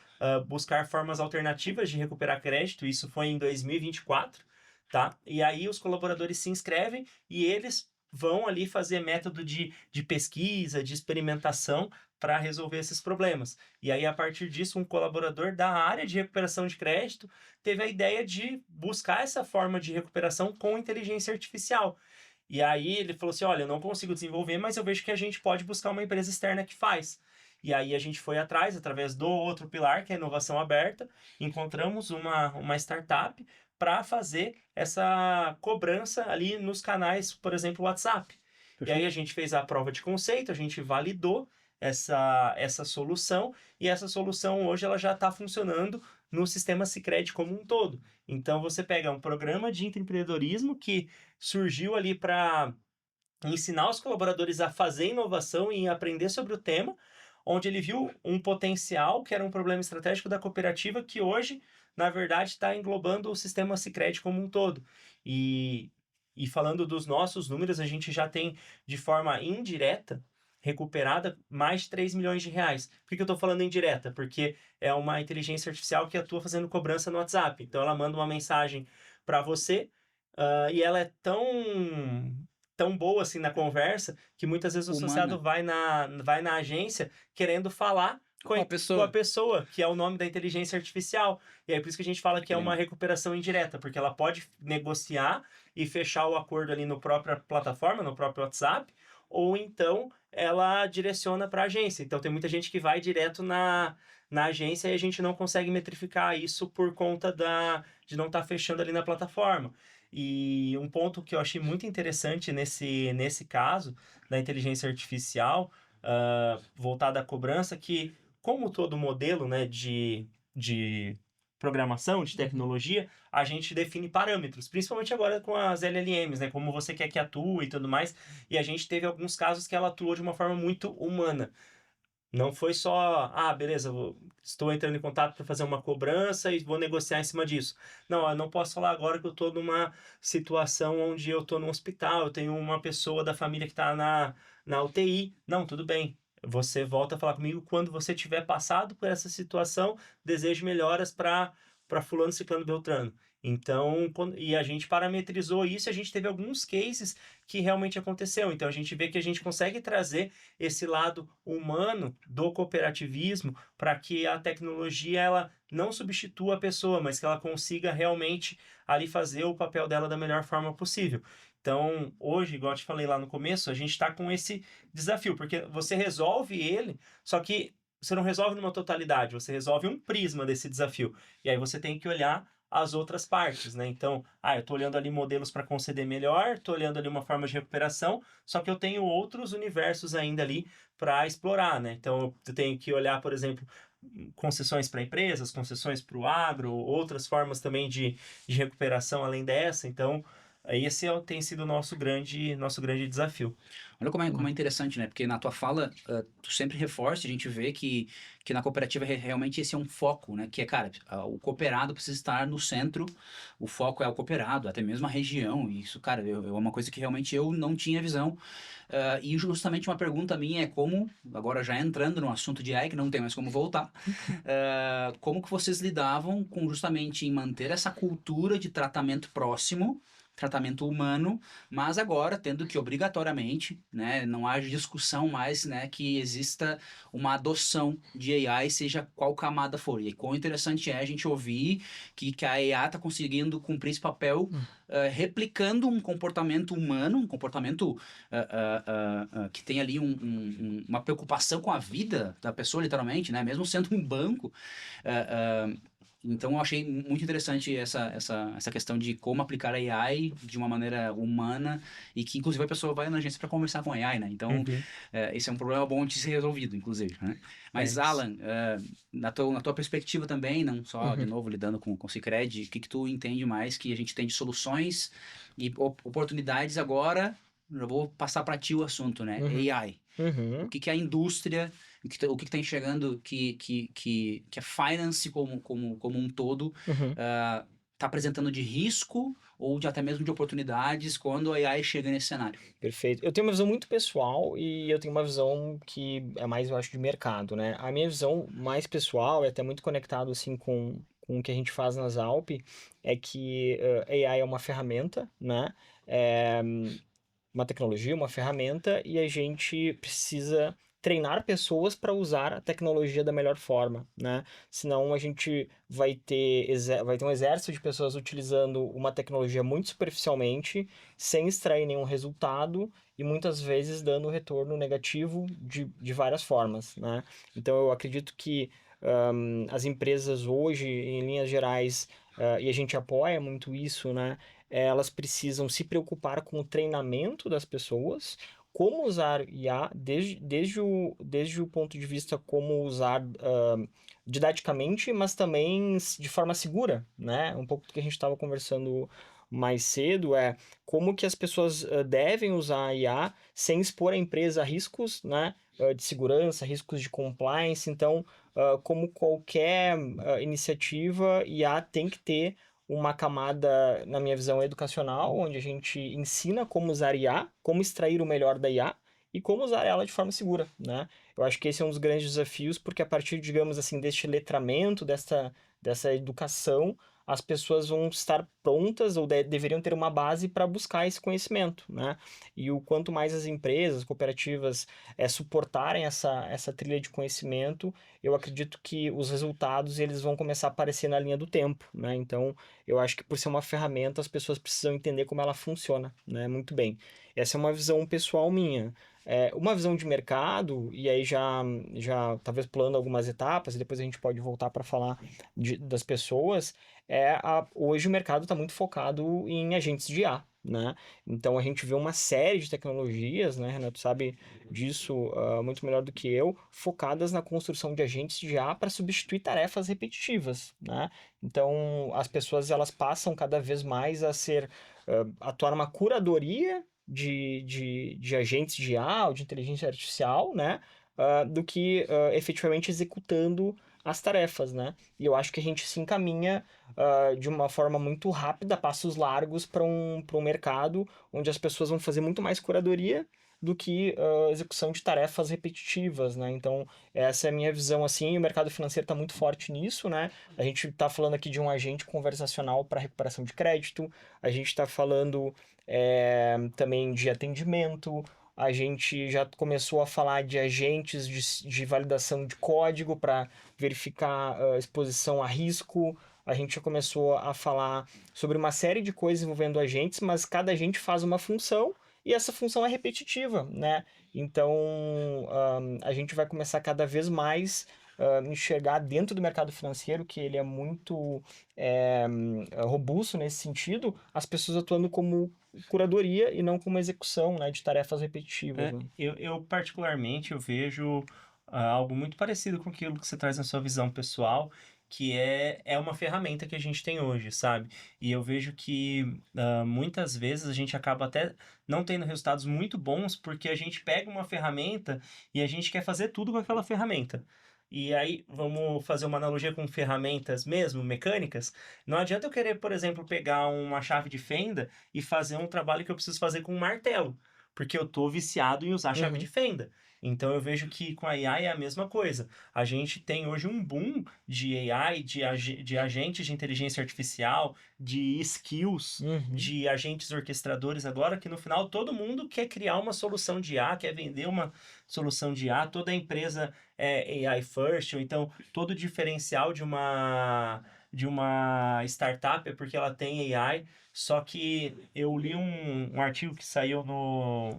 buscar formas alternativas de recuperar crédito, isso foi em 2024, tá? E aí os colaboradores se inscrevem e eles vão ali fazer método de pesquisa, de experimentação para resolver esses problemas. E aí, a partir disso, um colaborador da área de recuperação de crédito teve a ideia de buscar essa forma de recuperação com inteligência artificial. E aí ele falou assim, olha, eu não consigo desenvolver, mas eu vejo que a gente pode buscar uma empresa externa que faz. E aí a gente foi atrás, através do outro pilar, que é a inovação aberta, encontramos uma startup para fazer essa cobrança ali nos canais, por exemplo, WhatsApp. E aí a gente fez a prova de conceito, a gente validou essa solução, e essa solução hoje ela já está funcionando no sistema Sicredi como um todo. Então você pega um programa de intraempreendedorismo que surgiu ali para ensinar os colaboradores a fazer inovação e aprender sobre o tema, onde ele viu um potencial que era um problema estratégico da cooperativa que hoje, na verdade, está englobando o sistema Sicredi como um todo. E falando dos nossos números, a gente já tem, de forma indireta, recuperada mais de 3 milhões de reais. Por que eu estou falando indireta? Porque é uma inteligência artificial que atua fazendo cobrança no WhatsApp. Então, ela manda uma mensagem para você, e ela é tão boa assim na conversa que muitas vezes o associado vai na agência querendo falar com a pessoa, que é o nome da inteligência artificial. E aí por isso que a gente fala que é uma recuperação indireta, porque ela pode negociar e fechar o acordo ali no própria plataforma, no próprio WhatsApp, ou então ela direciona para a agência. Então tem muita gente que vai direto na agência e a gente não consegue metrificar isso por conta de não estar fechando ali na plataforma. E um ponto que eu achei muito interessante nesse caso da inteligência artificial, voltada à cobrança, que como todo modelo, né, de programação, de tecnologia, a gente define parâmetros, principalmente agora com as LLMs, né, como você quer que atue e tudo mais, e a gente teve alguns casos que ela atuou de uma forma muito humana. Não foi só, beleza, estou entrando em contato para fazer uma cobrança e vou negociar em cima disso. Não, eu não posso falar agora que eu estou numa situação onde eu estou no hospital, eu tenho uma pessoa da família que está na UTI. Não, tudo bem. Você volta a falar comigo quando você tiver passado por essa situação, desejo melhoras para fulano, ciclano, beltrano. Então, e a gente parametrizou isso, e a gente teve alguns cases que realmente aconteceu. Então, a gente vê que a gente consegue trazer esse lado humano do cooperativismo para que a tecnologia ela não substitua a pessoa, mas que ela consiga realmente ali fazer o papel dela da melhor forma possível. Então, hoje, igual eu te falei lá no começo, a gente está com esse desafio, porque você resolve ele, só que você não resolve numa totalidade, você resolve um prisma desse desafio. E aí você tem que olhar as outras partes, né? Então, eu estou olhando ali modelos para conceder melhor, estou olhando ali uma forma de recuperação, só que eu tenho outros universos ainda ali para explorar, né? Então, eu tenho que olhar, por exemplo, concessões para empresas, concessões para o agro, outras formas também de recuperação além dessa. Então, esse tem sido o nosso grande desafio. Olha como é interessante, né? Porque na tua fala, tu sempre reforça, a gente vê que na cooperativa realmente esse é um foco, né? Que é, cara, o cooperado precisa estar no centro, o foco é o cooperado, até mesmo a região. E isso, cara, é uma coisa que realmente eu não tinha visão. E justamente uma pergunta minha é como, agora já entrando no assunto de AI, que não tem mais como voltar, como que vocês lidavam com justamente em manter essa cultura de tratamento próximo, tratamento humano, mas agora tendo que obrigatoriamente, né, não haja discussão mais, né, que exista uma adoção de AI, seja qual camada for. E quão interessante é a gente ouvir que a AI está conseguindo cumprir esse papel replicando um comportamento humano, um comportamento que tem ali uma preocupação com a vida da pessoa, literalmente, né, mesmo sendo um banco. Então, eu achei muito interessante essa questão de como aplicar a AI de uma maneira humana e que, inclusive, a pessoa vai na agência para conversar com a AI, né? Então, esse é um problema bom de ser resolvido, inclusive, né? Mas, Alan, na tua perspectiva também, não só, de novo, lidando com o Sicredi, o que tu entende mais que a gente tem de soluções e oportunidades agora? Já vou passar para ti o assunto, né? AI. O que a indústria... O que está enxergando que a finance como um todo está apresentando de risco ou até mesmo de oportunidades quando a AI chega nesse cenário? Perfeito. Eu tenho uma visão muito pessoal e eu tenho uma visão que é mais, eu acho, de mercado, né? A minha visão mais pessoal, é até muito conectado, assim, com o que a gente faz nas Alp, é que AI é uma ferramenta, né? É uma tecnologia, uma ferramenta, e a gente precisa treinar pessoas para usar a tecnologia da melhor forma, né? Senão a gente vai ter um exército de pessoas utilizando uma tecnologia muito superficialmente, sem extrair nenhum resultado e muitas vezes dando retorno negativo de várias formas, né? Então eu acredito que as empresas hoje, em linhas gerais, e a gente apoia muito isso, né? Elas precisam se preocupar com o treinamento das pessoas, como usar IA, desde o ponto de vista como usar didaticamente, mas também de forma segura, né? Um pouco do que a gente estava conversando mais cedo, é como que as pessoas devem usar a IA sem expor a empresa a riscos, né, de segurança, riscos de compliance. Então, como qualquer iniciativa, IA tem que ter uma camada, na minha visão, educacional, onde a gente ensina como usar IA, como extrair o melhor da IA e como usar ela de forma segura, né? Eu acho que esse é um dos grandes desafios, porque a partir, digamos assim, deste letramento, dessa educação, as pessoas vão estar prontas ou deveriam ter uma base para buscar esse conhecimento, né? E o quanto mais as empresas, cooperativas suportarem essa trilha de conhecimento, eu acredito que os resultados eles vão começar a aparecer na linha do tempo, né? Então, eu acho que por ser uma ferramenta, as pessoas precisam entender como ela funciona, né? Muito bem. Essa é uma visão pessoal minha. Uma visão de mercado, e aí já talvez pulando algumas etapas, e depois a gente pode voltar para falar das pessoas, hoje o mercado está muito focado em agentes de IA, né? Então a gente vê uma série de tecnologias, né, Renato, sabe disso muito melhor do que eu, focadas na construção de agentes de IA para substituir tarefas repetitivas, né? Então as pessoas elas passam cada vez mais a atuar numa curadoria de agentes de IA ou de inteligência artificial, né? Do que efetivamente executando as tarefas, né? E eu acho que a gente se encaminha de uma forma muito rápida, passos largos para um mercado onde as pessoas vão fazer muito mais curadoria do que execução de tarefas repetitivas, né? Então, essa é a minha visão, assim, e o mercado financeiro está muito forte nisso, né? A gente está falando aqui de um agente conversacional para recuperação de crédito, a gente está falando também de atendimento, a gente já começou a falar de agentes de validação de código para verificar exposição a risco. A gente já começou a falar sobre uma série de coisas envolvendo agentes, mas cada agente faz uma função e essa função é repetitiva, né? Então, a gente vai começar cada vez mais enxergar dentro do mercado financeiro, que ele é muito robusto nesse sentido, as pessoas atuando como curadoria e não como execução, né, de tarefas repetitivas. Né? Eu particularmente, eu vejo algo muito parecido com aquilo que você traz na sua visão pessoal, que é uma ferramenta que a gente tem hoje, sabe? E eu vejo que muitas vezes a gente acaba até não tendo resultados muito bons porque a gente pega uma ferramenta e a gente quer fazer tudo com aquela ferramenta. E aí, vamos fazer uma analogia com ferramentas mesmo, mecânicas. Não adianta eu querer, por exemplo, pegar uma chave de fenda e fazer um trabalho que eu preciso fazer com um martelo, porque eu tô viciado em usar chave de fenda. Então eu vejo que com a AI é a mesma coisa. A gente tem hoje um boom de AI, de agentes de inteligência artificial, de skills, de agentes orquestradores agora, que no final todo mundo quer criar uma solução de IA, quer vender uma solução de IA, toda empresa é AI first, ou então todo diferencial de uma startup é porque ela tem AI. Só que eu li um artigo que saiu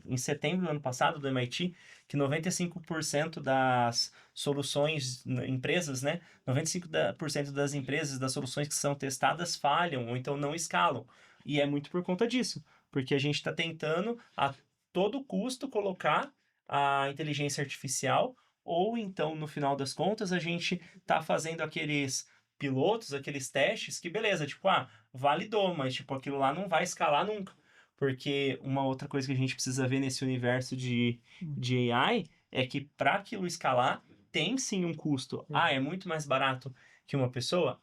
em setembro do ano passado, do MIT, que 95% das soluções, empresas, né? 95% das empresas, das soluções que são testadas falham, ou então não escalam. E é muito por conta disso, porque a gente está tentando a todo custo colocar a inteligência artificial, ou então, no final das contas, a gente está fazendo aqueles pilotos, aqueles testes que, beleza, tipo, validou, mas, tipo, aquilo lá não vai escalar nunca. Porque uma outra coisa que a gente precisa ver nesse universo de AI é que para aquilo escalar, tem sim um custo. É muito mais barato que uma pessoa?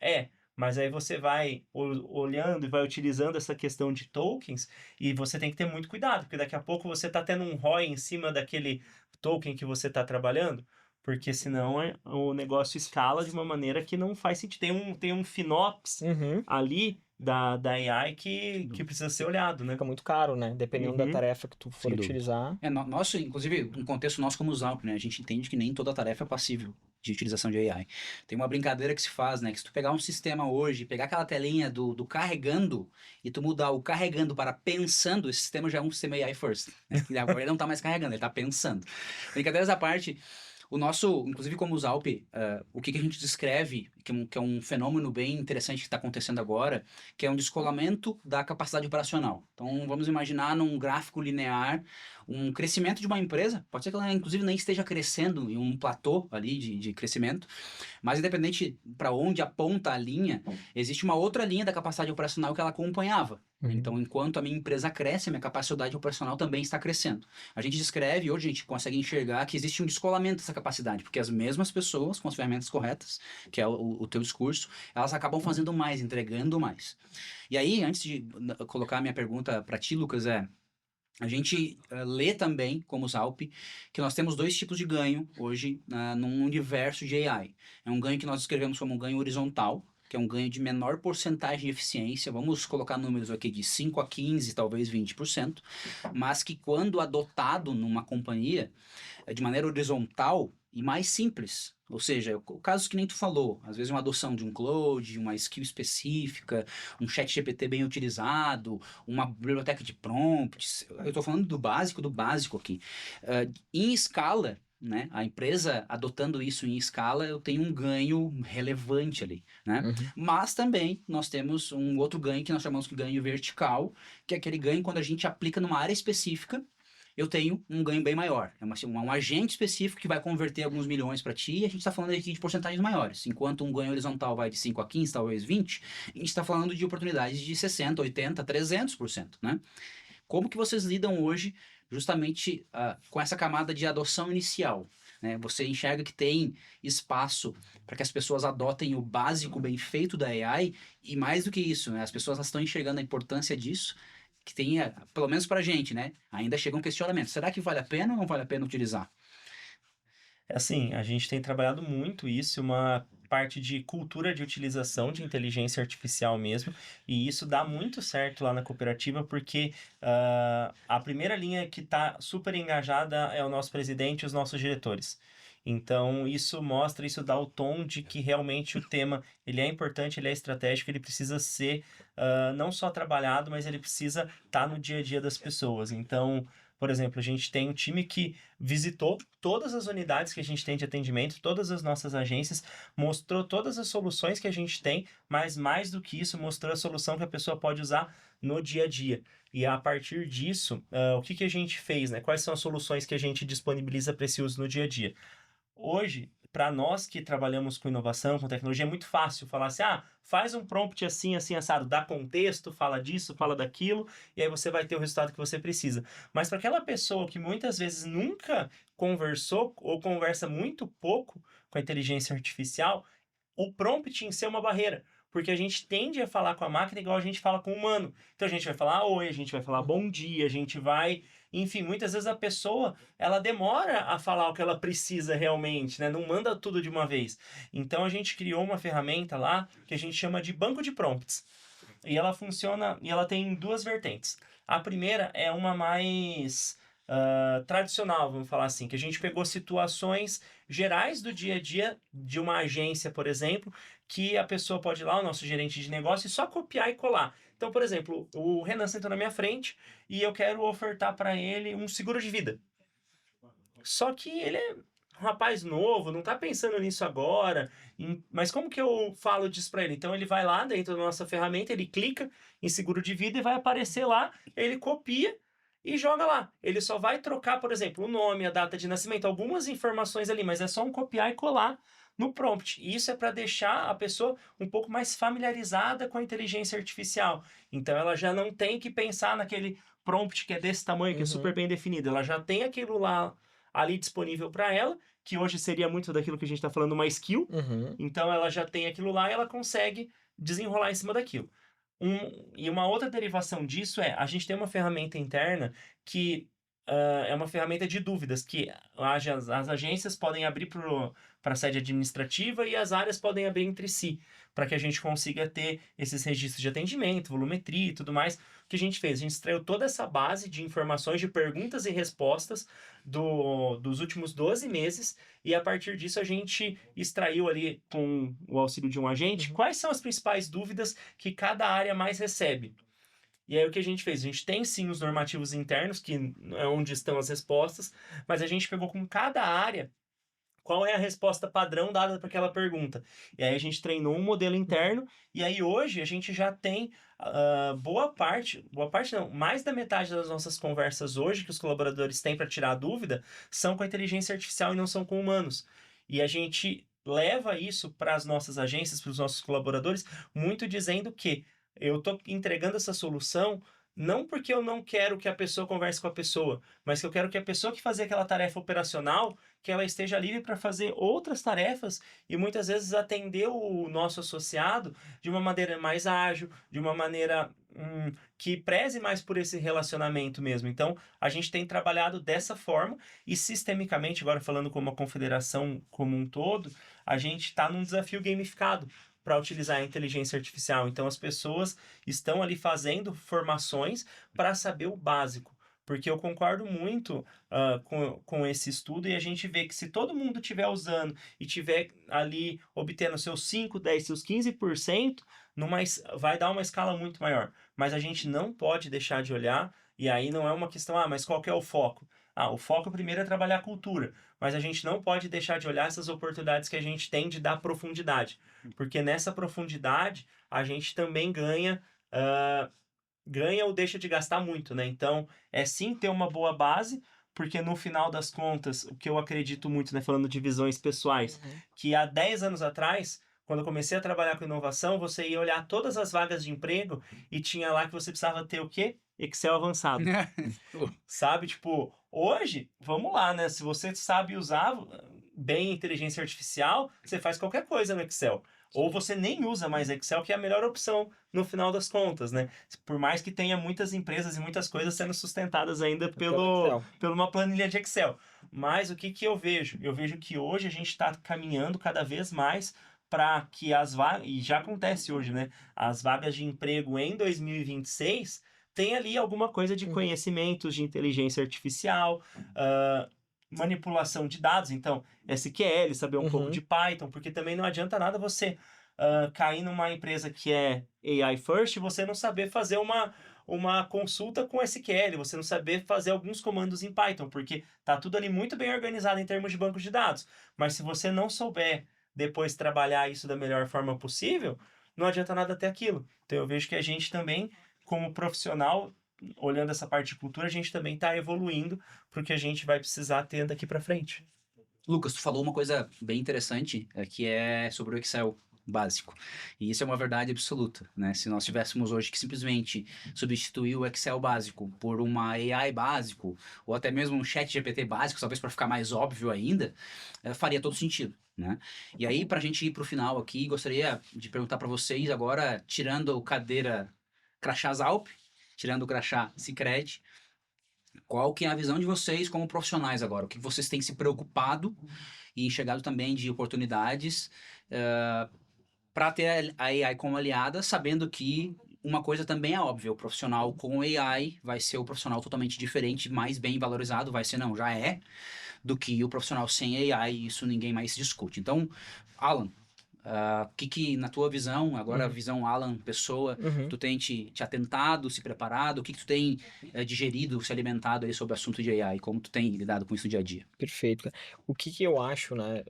Mas aí você vai olhando e vai utilizando essa questão de tokens e você tem que ter muito cuidado, porque daqui a pouco você está tendo um ROI em cima daquele token que você está trabalhando, porque senão o negócio escala de uma maneira que não faz sentido. Tem um FinOps ali da AI que precisa ser olhado, né? Fica muito caro, né? Dependendo da tarefa que tu for utilizar. Nosso, inclusive, um contexto nosso como Zalp, né? A gente entende que nem toda tarefa é passível de utilização de AI. Tem uma brincadeira que se faz, né? Que se tu pegar um sistema hoje, pegar aquela telinha do carregando e tu mudar o carregando para pensando, esse sistema já é um sistema AI first. Né? E agora ele não tá mais carregando, ele tá pensando. Brincadeiras à parte, o nosso, inclusive como Zalp, o que a gente descreve que é um fenômeno bem interessante que está acontecendo agora, que é um descolamento da capacidade operacional. Então, vamos imaginar num gráfico linear um crescimento de uma empresa, pode ser que ela, inclusive, nem esteja crescendo em um platô ali de crescimento, mas independente para onde aponta a linha, existe uma outra linha da capacidade operacional que ela acompanhava. Então, enquanto a minha empresa cresce, a minha capacidade operacional também está crescendo. A gente descreve, hoje a gente consegue enxergar que existe um descolamento dessa capacidade, porque as mesmas pessoas, com as ferramentas corretas, que é o teu discurso, elas acabam fazendo mais, entregando mais. E aí, antes de colocar a minha pergunta para ti, Lucas, a gente lê também, como Zalp, que nós temos dois tipos de ganho hoje num universo de AI. É um ganho que nós descrevemos como um ganho horizontal, que é um ganho de menor porcentagem de eficiência, vamos colocar números aqui de 5 a 15, talvez 20%, mas que quando adotado numa companhia, de maneira horizontal e mais simples, ou seja, o caso que nem tu falou, às vezes uma adoção de um cloud, uma skill específica, um chat GPT bem utilizado, uma biblioteca de prompts, eu estou falando do básico aqui. Em escala, né? A empresa adotando isso em escala, eu tenho um ganho relevante ali, né? Mas também nós temos um outro ganho que nós chamamos de ganho vertical, que é aquele ganho quando a gente aplica numa área específica, eu tenho um ganho bem maior. É um agente específico que vai converter alguns milhões para ti, e a gente está falando aqui de porcentagens maiores. Enquanto um ganho horizontal vai de 5 a 15, talvez 20, a gente está falando de oportunidades de 60, 80, 300%, né? Como que vocês lidam hoje justamente com essa camada de adoção inicial? Né? Você enxerga que tem espaço para que as pessoas adotem o básico bem feito da AI e mais do que isso, né? As pessoas estão enxergando a importância disso, que tem, pelo menos para a gente, né? Ainda chega um questionamento. Será que vale a pena ou não vale a pena utilizar? Assim, a gente tem trabalhado muito isso, uma parte de cultura de utilização de inteligência artificial mesmo, e isso dá muito certo lá na cooperativa, porque a primeira linha que está super engajada é o nosso presidente e os nossos diretores. Então, isso mostra, isso dá o tom de que realmente o tema, ele é importante, ele é estratégico, ele precisa ser não só trabalhado, mas ele precisa estar no dia a dia das pessoas. Então, por exemplo, a gente tem um time que visitou todas as unidades que a gente tem de atendimento, todas as nossas agências, mostrou todas as soluções que a gente tem, mas mais do que isso, mostrou a solução que a pessoa pode usar no dia a dia. E a partir disso, o que a gente fez, né? Quais são as soluções que a gente disponibiliza para esse uso no dia a dia? Hoje, para nós que trabalhamos com inovação, com tecnologia, é muito fácil falar assim, faz um prompt assim, assim, assado, dá contexto, fala disso, fala daquilo, e aí você vai ter o resultado que você precisa. Mas para aquela pessoa que muitas vezes nunca conversou ou conversa muito pouco com a inteligência artificial, o prompt em si é uma barreira. Porque a gente tende a falar com a máquina igual a gente fala com o humano. Então a gente vai falar oi, a gente vai falar bom dia, a gente vai... Enfim, muitas vezes a pessoa, ela demora a falar o que ela precisa realmente, né? Não manda tudo de uma vez. Então a gente criou uma ferramenta lá que a gente chama de banco de prompts. E ela funciona, e ela tem duas vertentes. A primeira é uma mais tradicional, vamos falar assim, que a gente pegou situações gerais do dia a dia de uma agência, por exemplo, que a pessoa pode ir lá, o nosso gerente de negócio, e só copiar e colar. Então, por exemplo, o Renan sentou na minha frente e eu quero ofertar para ele um seguro de vida. Só que ele é um rapaz novo, não tá pensando nisso agora, mas como que eu falo disso para ele? Então ele vai lá dentro da nossa ferramenta, ele clica em seguro de vida e vai aparecer lá, ele copia e joga lá. Ele só vai trocar, por exemplo, o nome, a data de nascimento, algumas informações ali, mas é só um copiar e colar no prompt. E isso é para deixar a pessoa um pouco mais familiarizada com a inteligência artificial. Então ela já não tem que pensar naquele prompt que é desse tamanho, que é super bem definido. Ela já tem aquilo lá ali disponível para ela, que hoje seria muito daquilo que a gente está falando, uma skill. Então ela já tem aquilo lá e ela consegue desenrolar em cima daquilo. E uma outra derivação disso a gente tem uma ferramenta interna que é uma ferramenta de dúvidas, que as agências podem abrir para a sede administrativa e as áreas podem abrir entre si, para que a gente consiga ter esses registros de atendimento, volumetria e tudo mais. O que a gente fez? A gente extraiu toda essa base de informações, de perguntas e respostas dos últimos 12 meses, e a partir disso a gente extraiu ali, com o auxílio de um agente, quais são as principais dúvidas que cada área mais recebe. E aí o que a gente fez? A gente tem sim os normativos internos, que é onde estão as respostas, mas a gente pegou com cada área qual é a resposta padrão dada para aquela pergunta. E aí a gente treinou um modelo interno, e aí hoje a gente já tem boa parte não, mais da metade das nossas conversas hoje que os colaboradores têm para tirar a dúvida são com a inteligência artificial e não são com humanos. E a gente leva isso para as nossas agências, para os nossos colaboradores, muito dizendo que eu estou entregando essa solução não porque eu não quero que a pessoa converse com a pessoa, mas que eu quero que a pessoa que fazer aquela tarefa operacional, que ela esteja livre para fazer outras tarefas e muitas vezes atender o nosso associado de uma maneira mais ágil, de uma maneira que preze mais por esse relacionamento mesmo. Então, a gente tem trabalhado dessa forma e sistemicamente, agora falando como uma confederação como um todo, a gente está num desafio gamificado para utilizar a inteligência artificial. Então, as pessoas estão ali fazendo formações para saber o básico. Porque eu concordo muito com esse estudo e a gente vê que se todo mundo estiver usando e estiver ali obtendo seus 5, 10, seus 15%, vai dar uma escala muito maior. Mas a gente não pode deixar de olhar, e aí não é uma questão, mas qual que é o foco? O foco primeiro é trabalhar a cultura, mas a gente não pode deixar de olhar essas oportunidades que a gente tem de dar profundidade, porque nessa profundidade a gente também ganha ou deixa de gastar muito, né? Então, é sim ter uma boa base, porque no final das contas, o que eu acredito muito, né, falando de visões pessoais, que há 10 anos atrás, quando eu comecei a trabalhar com inovação, você ia olhar todas as vagas de emprego e tinha lá que você precisava ter o quê? Excel avançado. Sabe? Tipo, hoje, vamos lá, né? Se você sabe usar bem inteligência artificial, você faz qualquer coisa no Excel. Ou você nem usa mais Excel, que é a melhor opção no final das contas, né? Por mais que tenha muitas empresas e muitas coisas sendo sustentadas ainda por uma planilha de Excel. Mas o que eu vejo? Eu vejo que hoje a gente está caminhando cada vez mais para que as vagas, e já acontece hoje, né? As vagas de emprego em 2026 tem ali alguma coisa de conhecimentos de inteligência artificial, manipulação de dados, então SQL, saber um pouco de Python, porque também não adianta nada você cair numa empresa que é AI first e você não saber fazer uma consulta com SQL, você não saber fazer alguns comandos em Python, porque tá tudo ali muito bem organizado em termos de banco de dados, mas se você não souber depois trabalhar isso da melhor forma possível, não adianta nada ter aquilo. Então eu vejo que a gente também, como profissional, olhando essa parte de cultura, a gente também está evoluindo para o que a gente vai precisar ter daqui para frente. Lucas, tu falou uma coisa bem interessante, que é sobre o Excel básico. E isso é uma verdade absoluta, né? Se nós tivéssemos hoje que simplesmente substituir o Excel básico por uma AI básico, ou até mesmo um chat GPT básico, talvez para ficar mais óbvio ainda, faria todo sentido, né? E aí, para a gente ir para o final aqui, gostaria de perguntar para vocês agora, tirando o cadeira crachá Zalp, tirando o crachá Sicredi, qual que é a visão de vocês como profissionais agora? O que vocês têm se preocupado e enxergado também de oportunidades para ter a AI como aliada, sabendo que uma coisa também é óbvia, o profissional com AI vai ser o profissional totalmente diferente, mais bem valorizado, vai ser não, já é, do que o profissional sem AI, isso ninguém mais discute. Então, Alan, o que na tua visão, agora a visão Alan, pessoa, tu tem te atentado, se preparado, o que tu tem digerido, se alimentado aí sobre o assunto de AI, como tu tem lidado com isso no dia a dia? Perfeito, cara. O que eu acho, né?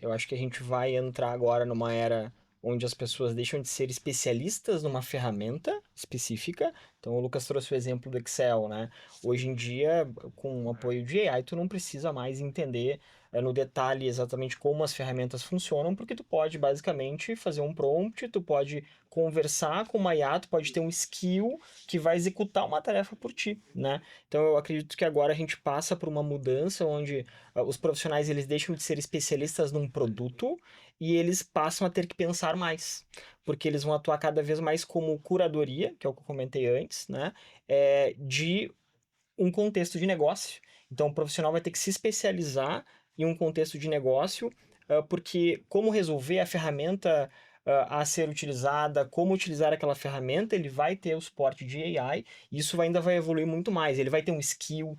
Eu acho que a gente vai entrar agora numa era onde as pessoas deixam de ser especialistas numa ferramenta específica. Então, o Lucas trouxe o exemplo do Excel, né? Hoje em dia, com o apoio de AI, tu não precisa mais entender no detalhe exatamente como as ferramentas funcionam, porque tu pode basicamente fazer um prompt, tu pode conversar com uma IA, tu pode ter um skill que vai executar uma tarefa por ti, né? Então, eu acredito que agora a gente passa por uma mudança onde os profissionais eles deixam de ser especialistas num produto e eles passam a ter que pensar mais, porque eles vão atuar cada vez mais como curadoria, que é o que eu comentei antes, né? De um contexto de negócio. Então, o profissional vai ter que se especializar em um contexto de negócio, porque como resolver a ferramenta a ser utilizada, como utilizar aquela ferramenta, ele vai ter o suporte de AI, e isso ainda vai evoluir muito mais, ele vai ter um skill.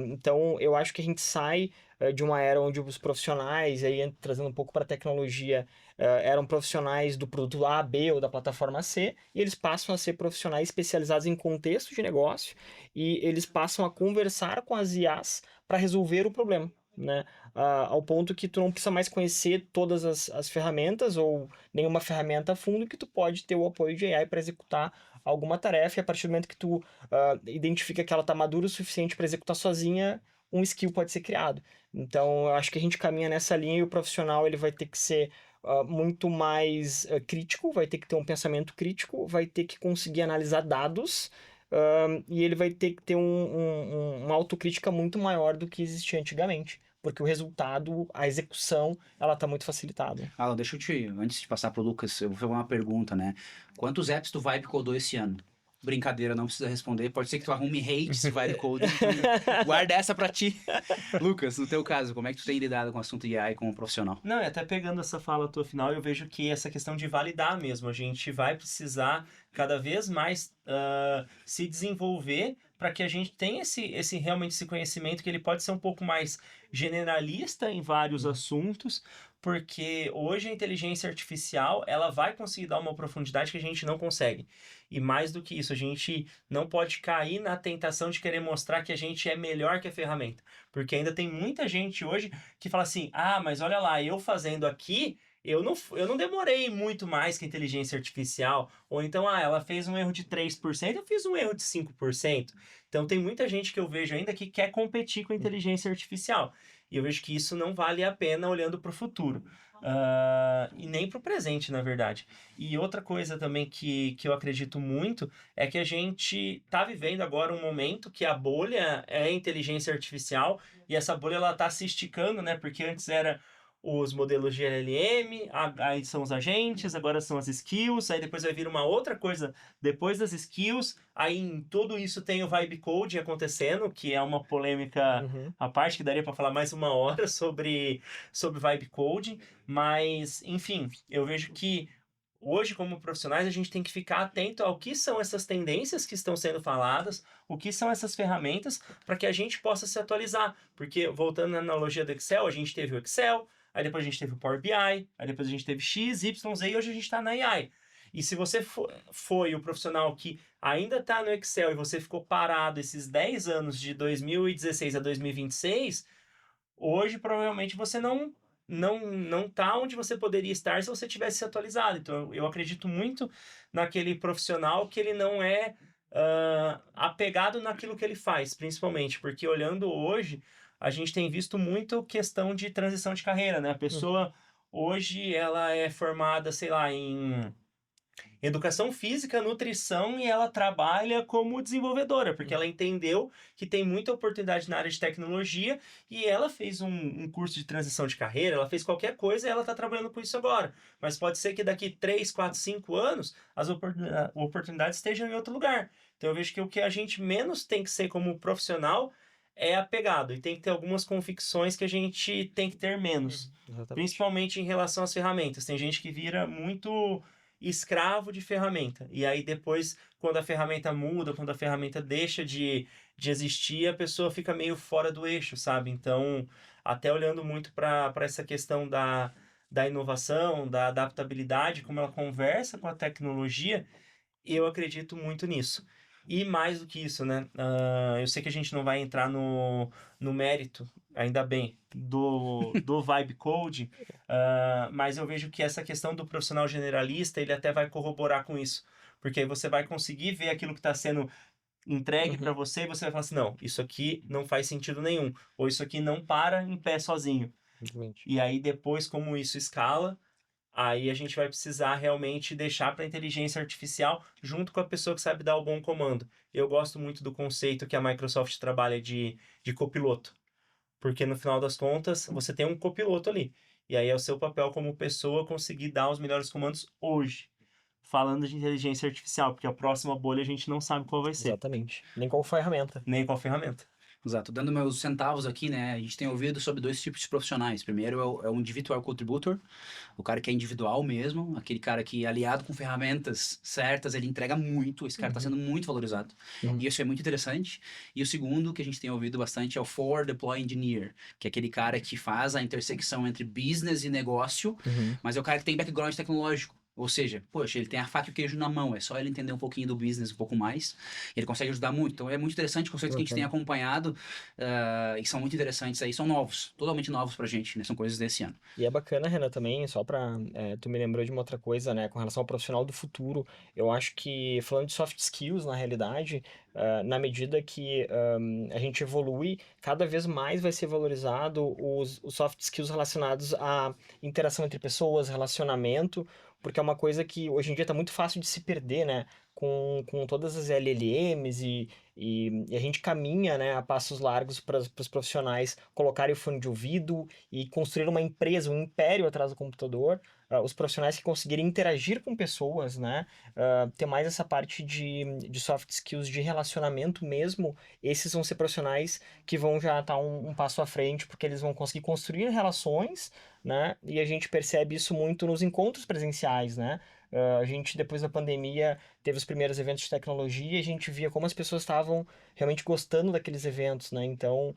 Então, eu acho que a gente sai de uma era onde os profissionais, aí trazendo um pouco para a tecnologia, eram profissionais do produto A, B ou da plataforma C, e eles passam a ser profissionais especializados em contexto de negócio, e eles passam a conversar com as IAs para resolver o problema. né? Ao ponto que tu não precisa mais conhecer todas as ferramentas ou nenhuma ferramenta a fundo, que tu pode ter o apoio de AI para executar alguma tarefa, e a partir do momento que tu identifica que ela está madura o suficiente para executar sozinha, um skill pode ser criado. Então, eu acho que a gente caminha nessa linha, e o profissional ele vai ter que ser muito mais crítico, vai ter que ter um pensamento crítico, vai ter que conseguir analisar dados, e ele vai ter que ter uma autocrítica muito maior do que existia antigamente. Porque o resultado, a execução, ela tá muito facilitada. Alan, deixa eu antes de passar pro Lucas, eu vou fazer uma pergunta, né? Quantos apps tu Vibe codou esse ano? Brincadeira, não precisa responder. Pode ser que tu arrume hates de Vibe Coding. Guarda essa pra ti. Lucas, no teu caso, como é que tu tem lidado com o assunto AI como profissional? Não, e até pegando essa fala tua final, eu vejo que essa questão de validar mesmo, a gente vai precisar cada vez mais se desenvolver para que a gente tenha realmente esse conhecimento, que ele pode ser um pouco mais generalista em vários assuntos, porque hoje a inteligência artificial, ela vai conseguir dar uma profundidade que a gente não consegue. E mais do que isso, a gente não pode cair na tentação de querer mostrar que a gente é melhor que a ferramenta. Porque ainda tem muita gente hoje que fala assim, mas olha lá, eu fazendo aqui, eu não demorei muito mais que a inteligência artificial. Ou então, ela fez um erro de 3%, eu fiz um erro de 5%. Então, tem muita gente que eu vejo ainda que quer competir com a inteligência artificial. E eu vejo que isso não vale a pena olhando para o futuro. E nem para o presente, na verdade. E outra coisa também que eu acredito muito é que a gente está vivendo agora um momento que a bolha é a inteligência artificial, e essa bolha ela está se esticando, né? Porque antes era os modelos de LLM, aí são os agentes, agora são as skills, aí depois vai vir uma outra coisa depois das skills, aí em tudo isso tem o vibe coding acontecendo, que é uma polêmica à parte, que daria para falar mais uma hora sobre vibe coding, mas enfim, eu vejo que hoje, como profissionais, a gente tem que ficar atento ao que são essas tendências que estão sendo faladas, o que são essas ferramentas, para que a gente possa se atualizar. Porque, voltando na analogia do Excel, a gente teve o Excel, aí depois a gente teve o Power BI, aí depois a gente teve X, Y, Z, e hoje a gente está na AI. E se você foi o profissional que ainda está no Excel e você ficou parado esses 10 anos de 2016 a 2026, hoje provavelmente você não tá onde você poderia estar se você tivesse se atualizado. Então, eu acredito muito naquele profissional que ele não é apegado naquilo que ele faz, principalmente, porque olhando hoje, a gente tem visto muito questão de transição de carreira, né? A pessoa, hoje, ela é formada, sei lá, em educação física, nutrição, e ela trabalha como desenvolvedora, porque ela entendeu que tem muita oportunidade na área de tecnologia, e ela fez um curso de transição de carreira, ela fez qualquer coisa e ela está trabalhando com isso agora. Mas pode ser que daqui 3, 4, 5 anos as oportunidades estejam em outro lugar. Então eu vejo que o que a gente menos tem que ser como profissional é apegado, e tem que ter algumas convicções que a gente tem que ter menos. Principalmente em relação às ferramentas. Tem gente que vira muito escravo de ferramenta. E aí depois, quando a ferramenta muda, quando a ferramenta deixa de existir, a pessoa fica meio fora do eixo, sabe? Então, até olhando muito para essa questão da inovação, da adaptabilidade, como ela conversa com a tecnologia, eu acredito muito nisso. E mais do que isso, né? Eu sei que a gente não vai entrar no mérito, ainda bem, do vibe coding, mas eu vejo que essa questão do profissional generalista, ele até vai corroborar com isso. Porque aí você vai conseguir ver aquilo que está sendo entregue para você, e você vai falar assim, não, isso aqui não faz sentido nenhum. Ou isso aqui não para em pé sozinho. E aí depois, como isso escala, aí a gente vai precisar realmente deixar para a inteligência artificial junto com a pessoa que sabe dar o bom comando. Eu gosto muito do conceito que a Microsoft trabalha de copiloto. Porque no final das contas, você tem um copiloto ali. E aí é o seu papel como pessoa conseguir dar os melhores comandos hoje. Falando de inteligência artificial, porque a próxima bolha a gente não sabe qual vai ser. Exatamente. Nem qual ferramenta. Nem qual ferramenta. Exato. Dando meus centavos aqui, né? A gente tem ouvido sobre 2 tipos de profissionais. Primeiro é o individual contributor, o cara que é individual mesmo, aquele cara que, aliado com ferramentas certas, ele entrega muito. Esse cara está sendo muito valorizado. E isso é muito interessante. E o segundo que a gente tem ouvido bastante é o Forward Deploy Engineer, que é aquele cara que faz a intersecção entre business e negócio, mas é o cara que tem background tecnológico. Ou seja, poxa, ele tem a faca e o queijo na mão, é só ele entender um pouquinho do business um pouco mais, ele consegue ajudar muito. Então é muito interessante conceitos que a gente tem acompanhado e são muito interessantes aí, são novos, totalmente novos pra gente, né? São coisas desse ano. E é bacana, Renan, também, só pra. Tu me lembrou de uma outra coisa, né? Com relação ao profissional do futuro. Eu acho que, falando de soft skills, na realidade, na medida que a gente evolui, cada vez mais vai ser valorizado os soft skills relacionados à interação entre pessoas, relacionamento, porque é uma coisa que hoje em dia está muito fácil de se perder, né? Com todas as LLMs e a gente caminha, né, a passos largos para os profissionais colocarem o fone de ouvido e construir uma empresa, um império atrás do computador. Os profissionais que conseguirem interagir com pessoas, né, ter mais essa parte de soft skills de relacionamento mesmo, esses vão ser profissionais que vão já estar um passo à frente, porque eles vão conseguir construir relações, né, e a gente percebe isso muito nos encontros presenciais, né. A gente, depois da pandemia, teve os primeiros eventos de tecnologia e a gente via como as pessoas estavam realmente gostando daqueles eventos, né? Então,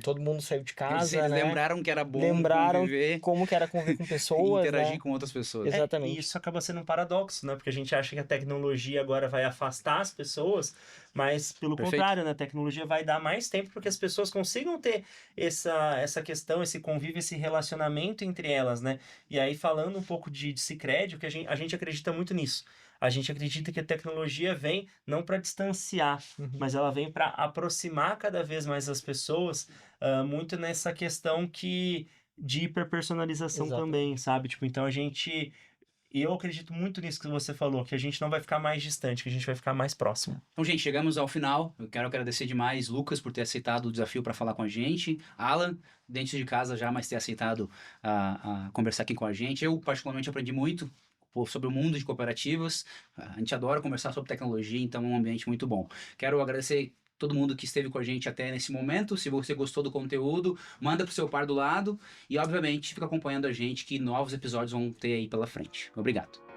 todo mundo saiu de casa, Eles né? lembraram que era bom Lembraram conviver como que era conviver com e pessoas, interagir né? com outras pessoas. E Exatamente. isso acaba sendo um paradoxo, né? Porque a gente acha que a tecnologia agora vai afastar as pessoas, mas pelo Perfeito. contrário, né? A tecnologia vai dar mais tempo para que as pessoas consigam ter essa questão, esse convívio, esse relacionamento entre elas, né? E aí, falando um pouco de Sicredi, que a gente acredita muito nisso. A gente acredita que a tecnologia vem não para distanciar, mas ela vem para aproximar cada vez mais as pessoas, muito nessa questão de hiperpersonalização Exatamente. também, sabe? Tipo, então e eu acredito muito nisso que você falou, que a gente não vai ficar mais distante, que a gente vai ficar mais próximo. Então, gente, chegamos ao final. Eu quero agradecer demais, Lucas, por ter aceitado o desafio para falar com a gente. Alan, dentro de casa já, mas ter aceitado a conversar aqui com a gente. Eu, particularmente, aprendi muito sobre o mundo de cooperativas. A gente adora conversar sobre tecnologia, então é um ambiente muito bom. Quero agradecer todo mundo que esteve com a gente até nesse momento. Se você gostou do conteúdo, manda pro seu par do lado e, obviamente, fica acompanhando a gente que novos episódios vão ter aí pela frente. Obrigado.